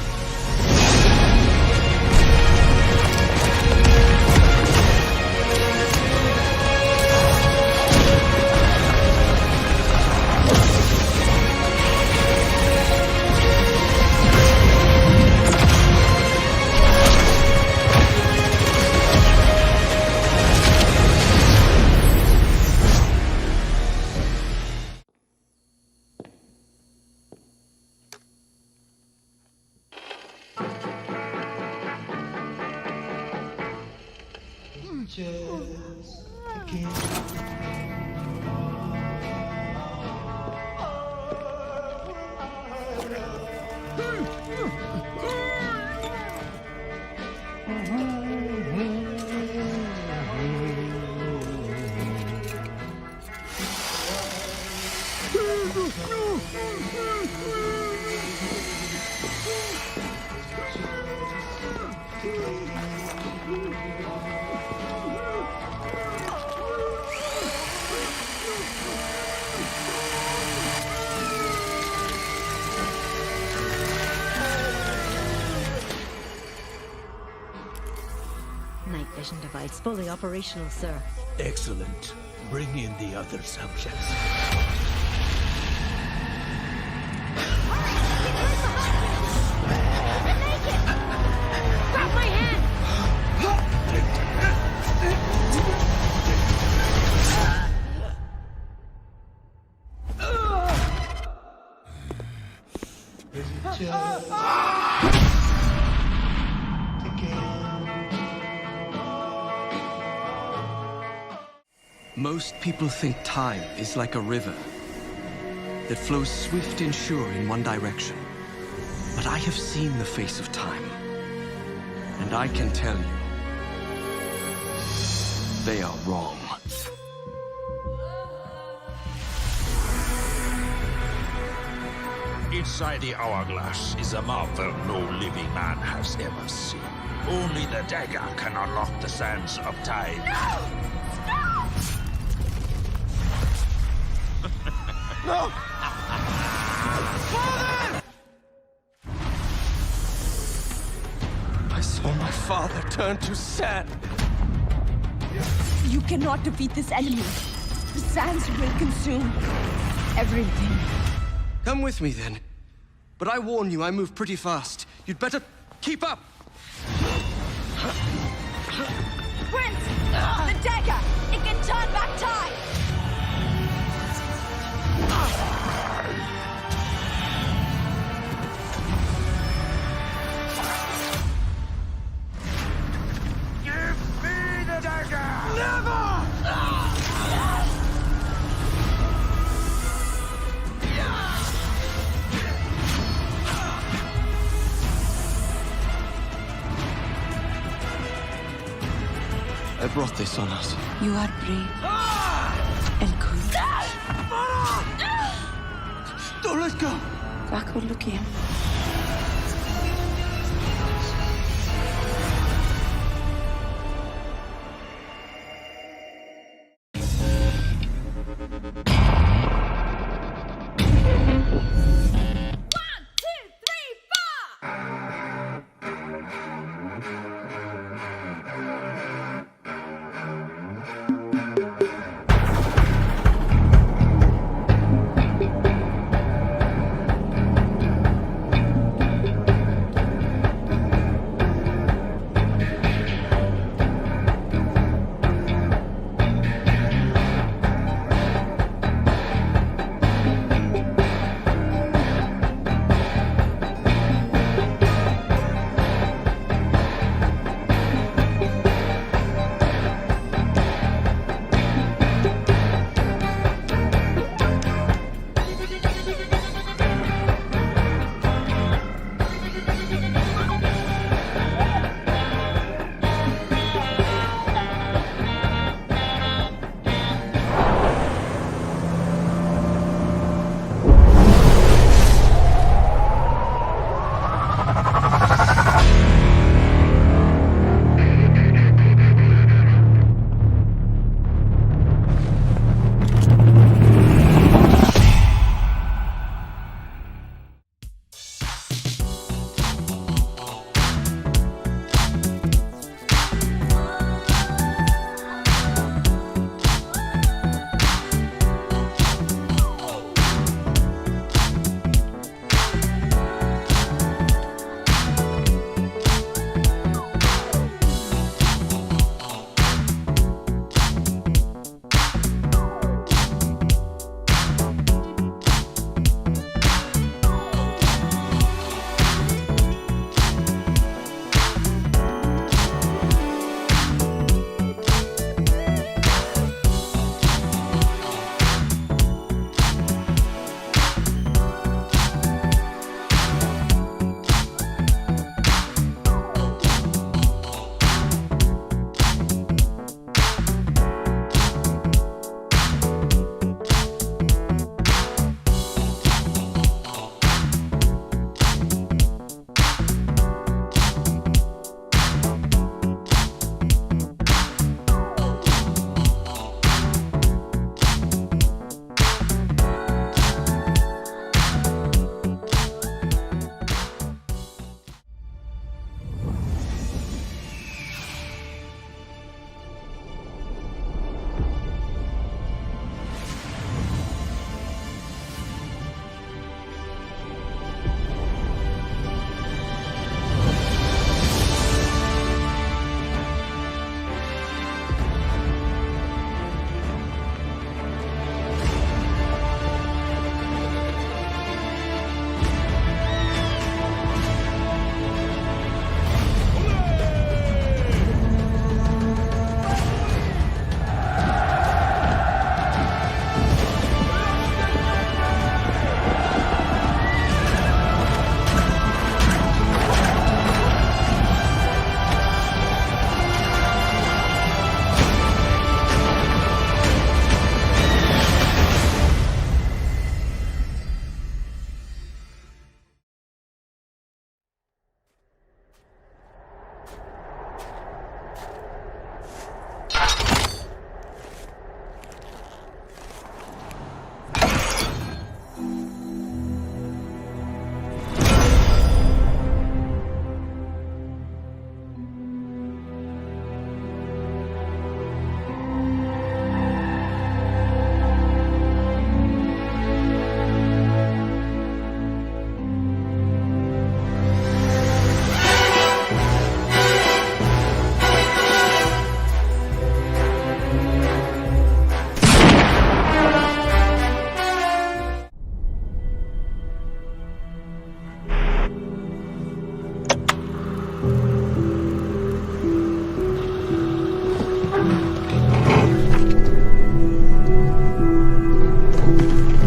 Speaker 15: Night vision device fully operational, sir.
Speaker 8: Excellent. Bring in the other subjects.
Speaker 17: Grab my hand!
Speaker 7: Most people think time is like a river that flows swift and sure in one direction. But I have seen the face of time, and I can tell you, they are wrong.
Speaker 8: Inside the hourglass is a marvel no living man has ever seen. Only the dagger can unlock the sands of time.
Speaker 10: No! Father!
Speaker 7: I saw my father turn to sand.
Speaker 16: You cannot defeat this enemy. The sands will consume everything.
Speaker 7: Come with me then. But I warn you, I move pretty fast. You'd better keep up.
Speaker 16: Prince! The dagger! It can turn back time!
Speaker 10: Give me the dagger! Never!
Speaker 7: I brought this on us.
Speaker 1: You are brave and good.
Speaker 7: Don't let go!
Speaker 1: Draco, look here.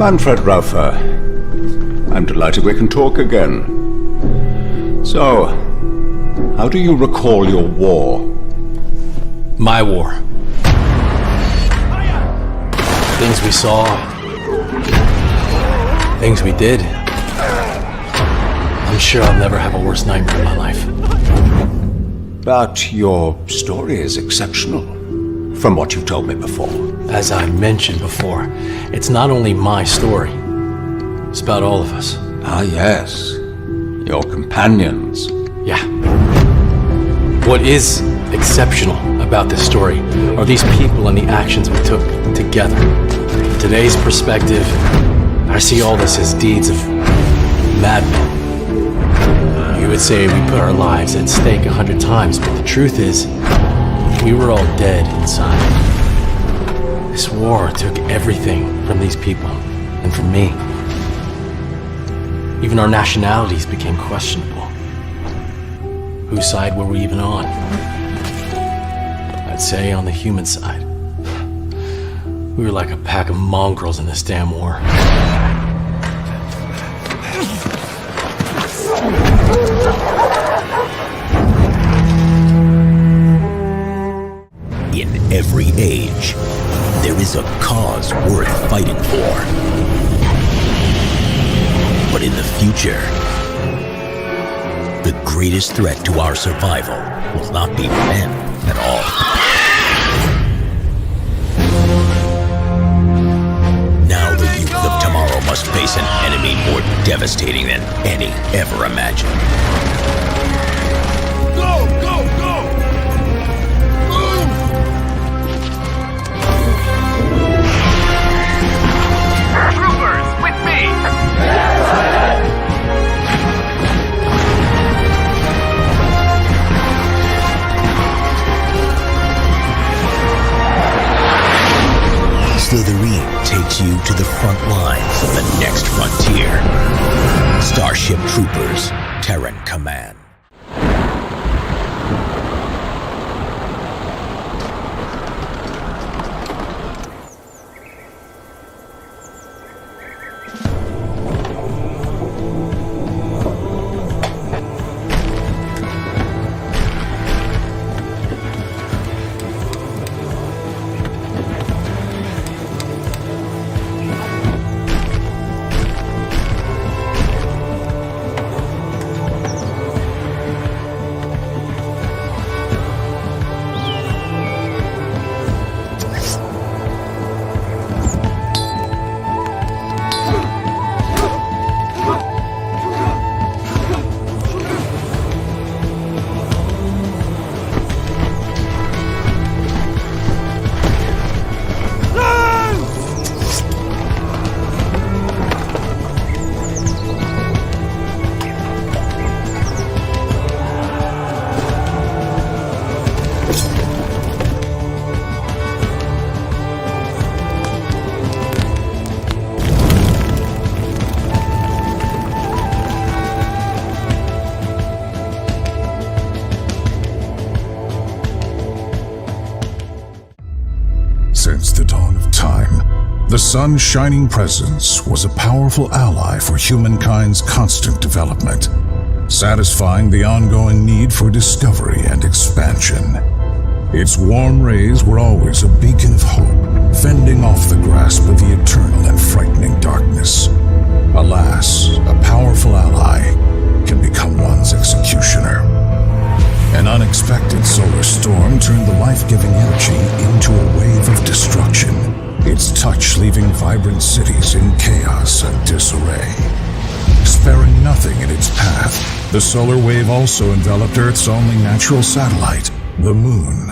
Speaker 3: Manfred Raufer. I'm delighted we can talk again. So, how do you recall your war?
Speaker 18: My war. Things we saw. Things we did. I'm sure I'll never have a worse nightmare in my life.
Speaker 3: But your story is exceptional, from what you've told me before.
Speaker 18: As I mentioned before, it's not only my story. It's about all of us.
Speaker 3: Ah, yes. Your companions.
Speaker 18: Yeah. What is exceptional about this story are these people and the actions we took together. From today's perspective, I see all this as deeds of madmen. You would say we put our lives at stake 100 times, but the truth is, we were all dead inside. This war took everything from these people, and from me. Even our nationalities became questionable. Whose side were we even on? I'd say on the human side. We were like a pack of mongrels in this damn war.
Speaker 19: In every age, there is a cause worth fighting for. But in the future, the greatest threat to our survival will not be men at all. Now the youth of tomorrow must face an enemy more devastating than any ever imagined.
Speaker 2: Go, go, go! Move!
Speaker 5: Troopers, with me!
Speaker 19: Slytherin takes you to the front lines of the next frontier. Starship Troopers, Terran Command.
Speaker 2: Since the dawn of time, the sun's shining presence was a powerful ally for humankind's constant development, satisfying the ongoing need for discovery and expansion. Its warm rays were always a beacon of hope, fending off the grasp of the eternal and frightening darkness. Alas, a powerful ally can become one's executioner. An unexpected solar storm turned the life-giving energy into a wave of destruction, its touch leaving vibrant cities in chaos and disarray. Sparing nothing in its path, the solar wave also enveloped Earth's only natural satellite, the Moon.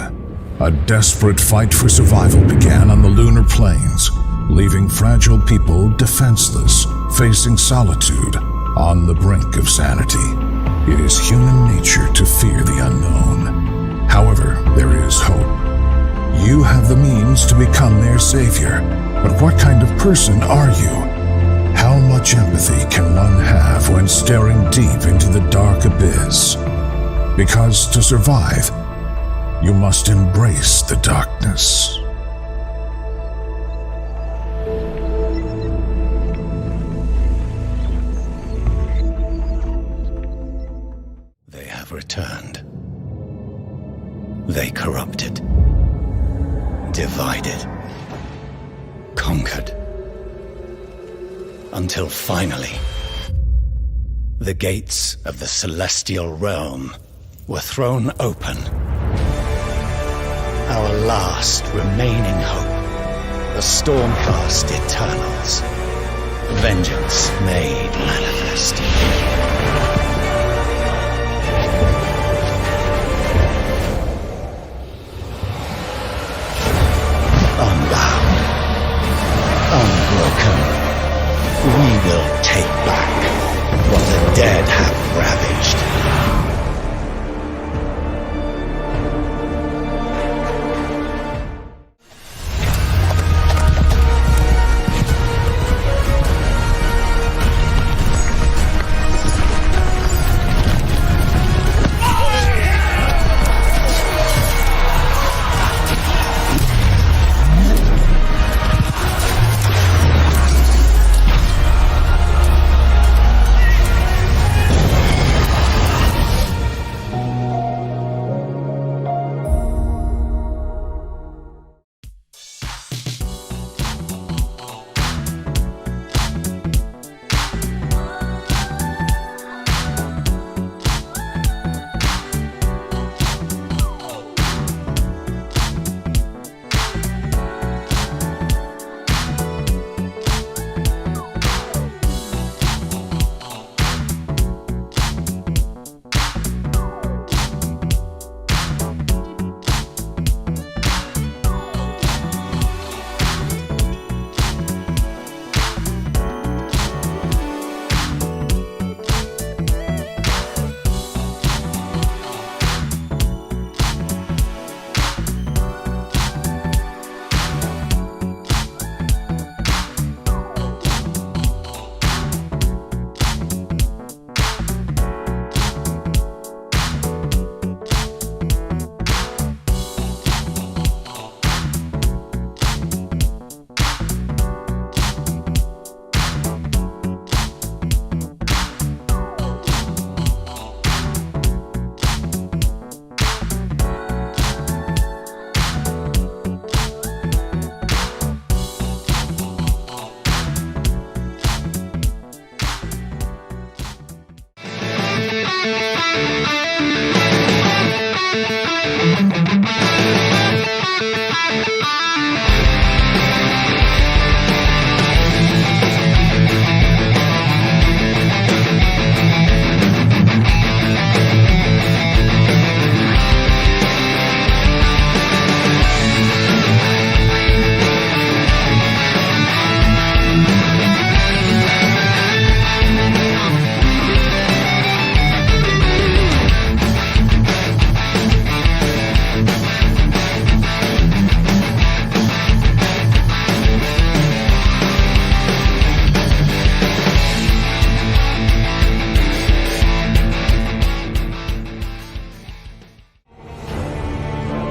Speaker 2: A desperate fight for survival began on the lunar plains, leaving fragile people defenseless, facing solitude on the brink of sanity. It is human nature to fear the unknown. However, there is hope. You have the means to become their savior, but what kind of person are you? How much empathy can one have when staring deep into the dark abyss? Because to survive, you must embrace the darkness.
Speaker 19: returned. They corrupted, divided, conquered, until finally, the gates of the celestial realm were thrown open. Our last remaining hope, the storm-cast Eternals. Vengeance made manifest. Unbound, unbroken, we will take back what the dead have ravaged.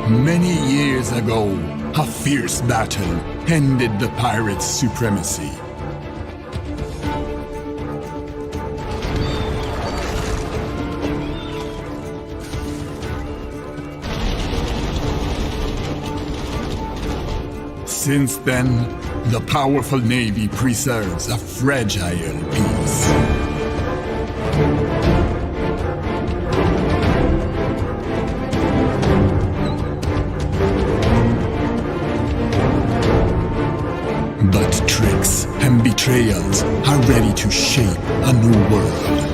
Speaker 11: Many years ago, a fierce battle ended the pirates' supremacy. Since then, the powerful Navy preserves a fragile peace. But tricks and betrayals are ready to shape a new world.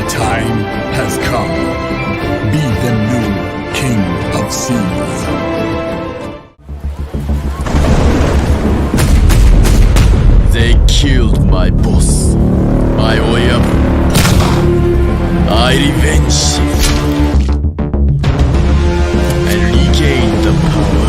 Speaker 11: Time has come. Be the new King of Seas.
Speaker 18: They killed my boss, my Oya. I revenge him and regain the power.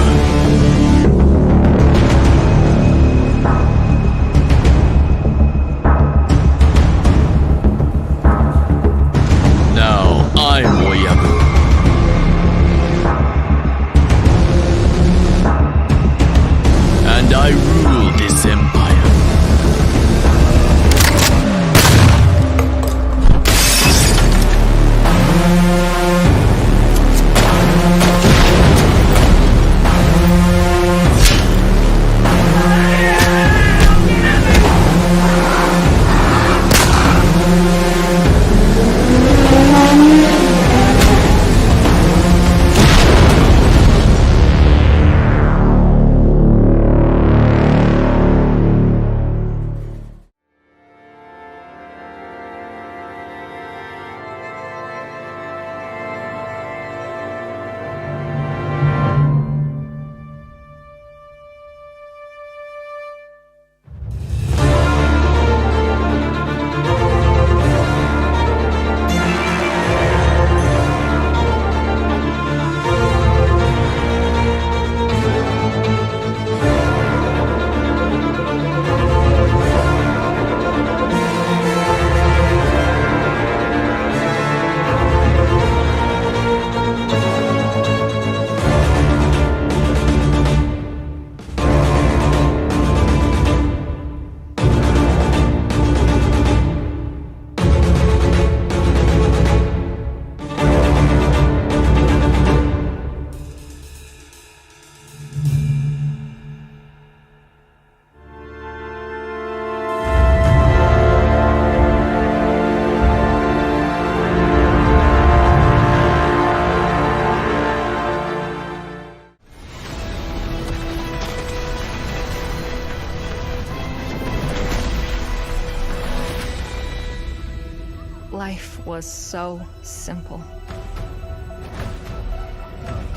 Speaker 6: Life was so simple.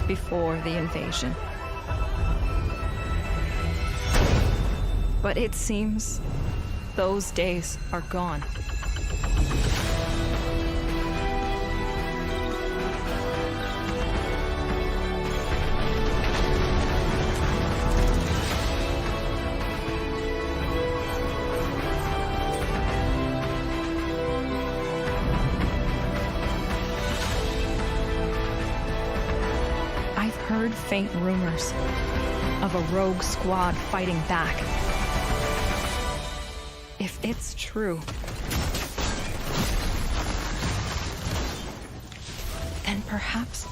Speaker 6: Before the invasion. But it seems those days are gone. I've heard faint rumors of a rogue squad fighting back. If it's true, then perhaps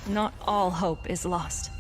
Speaker 6: not all hope is lost.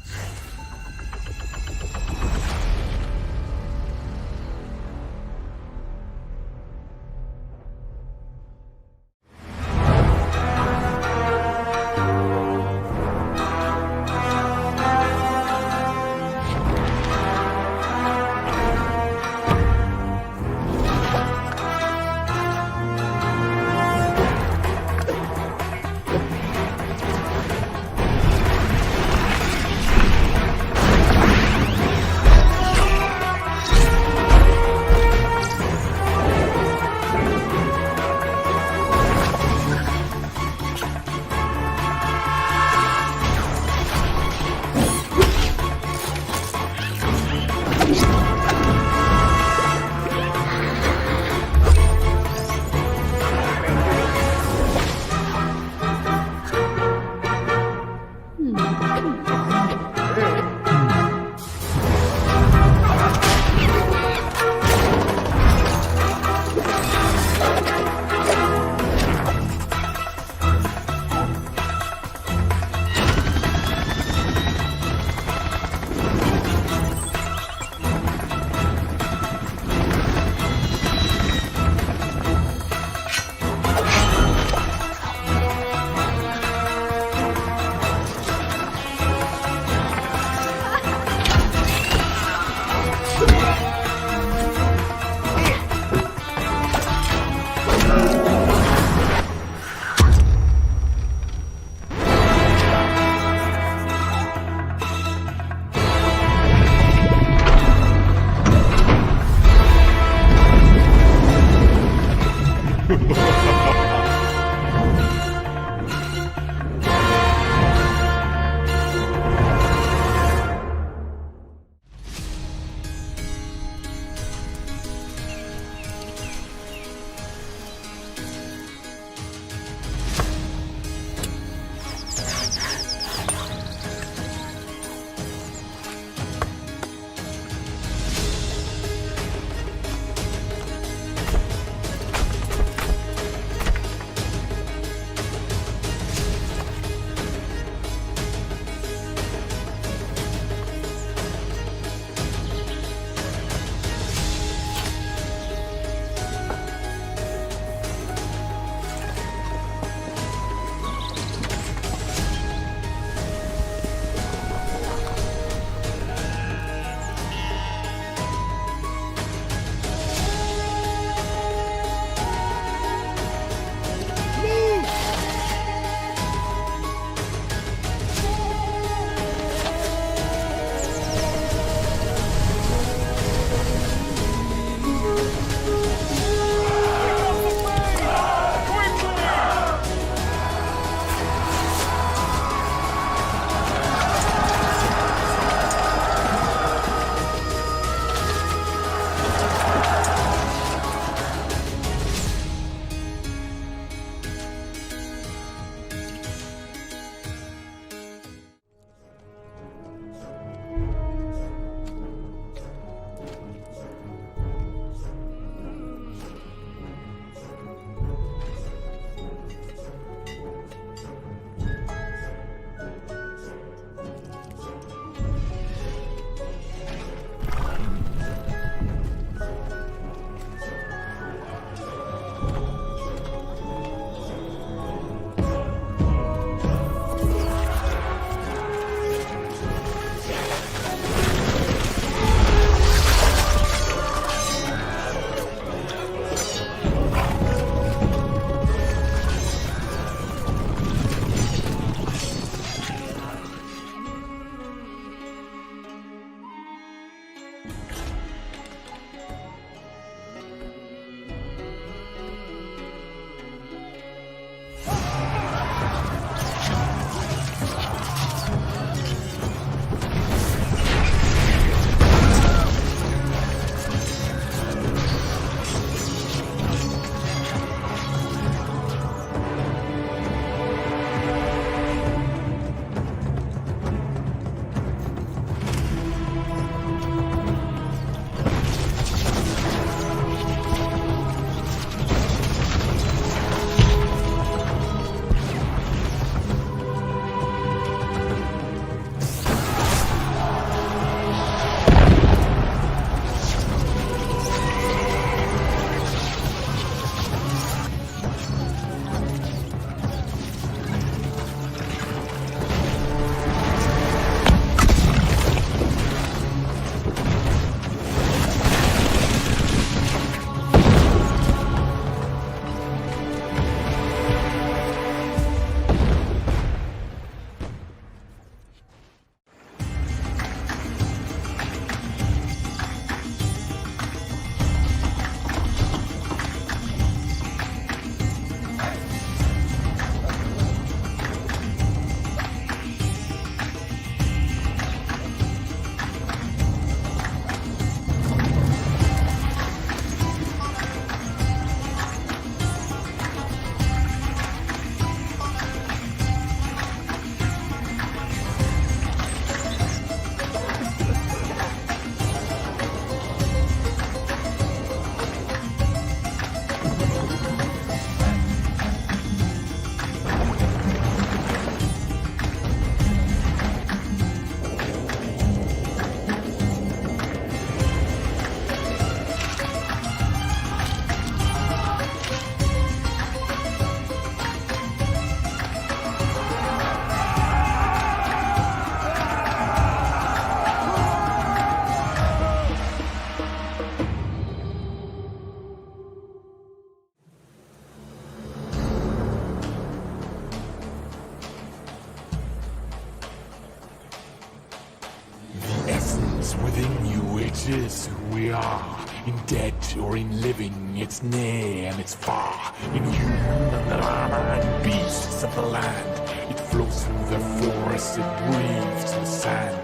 Speaker 20: is who we are. In dead or in living, it's near and it's far. In human and llama and beasts of the land. It flows through the forest, it breathes the sand.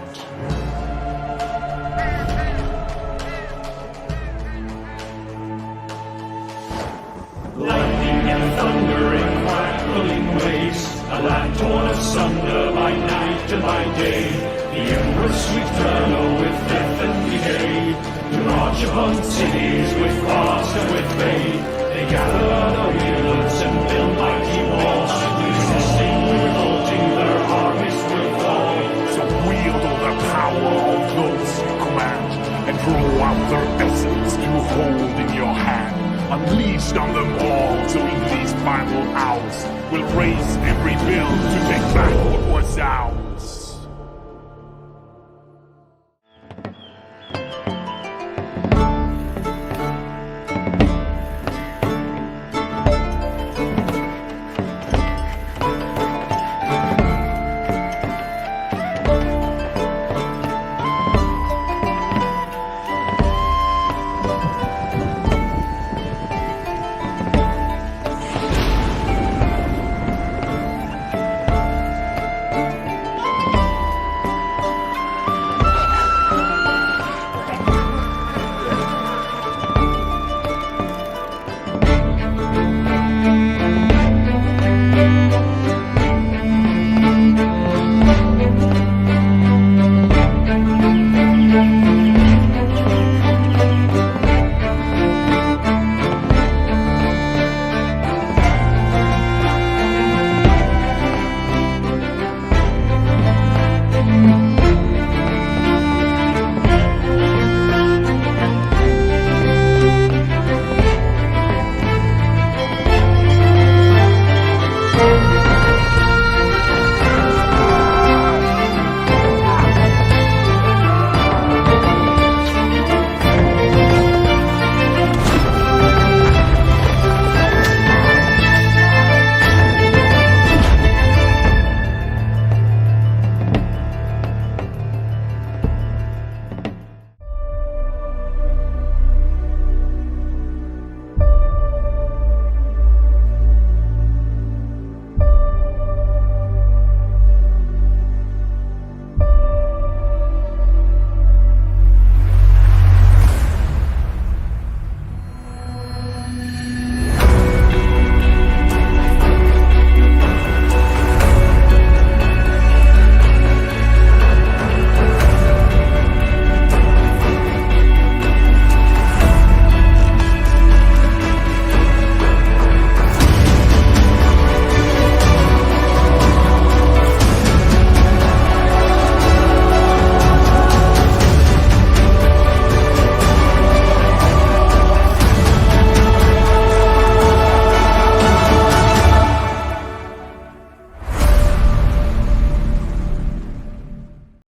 Speaker 21: Lightning and thunder and crackling waves, a land torn asunder by night and by day. The Empress eternal with death and decay, to march upon cities with fast and with bay. They gather the wheelers and build mighty walls, resisting, revolting, their armies will fall.
Speaker 20: So wield all the power of those you command, and draw out their essence you hold in your hand. Unleashed on them all, so in these final hours, we'll raise every bill to take back what was ours.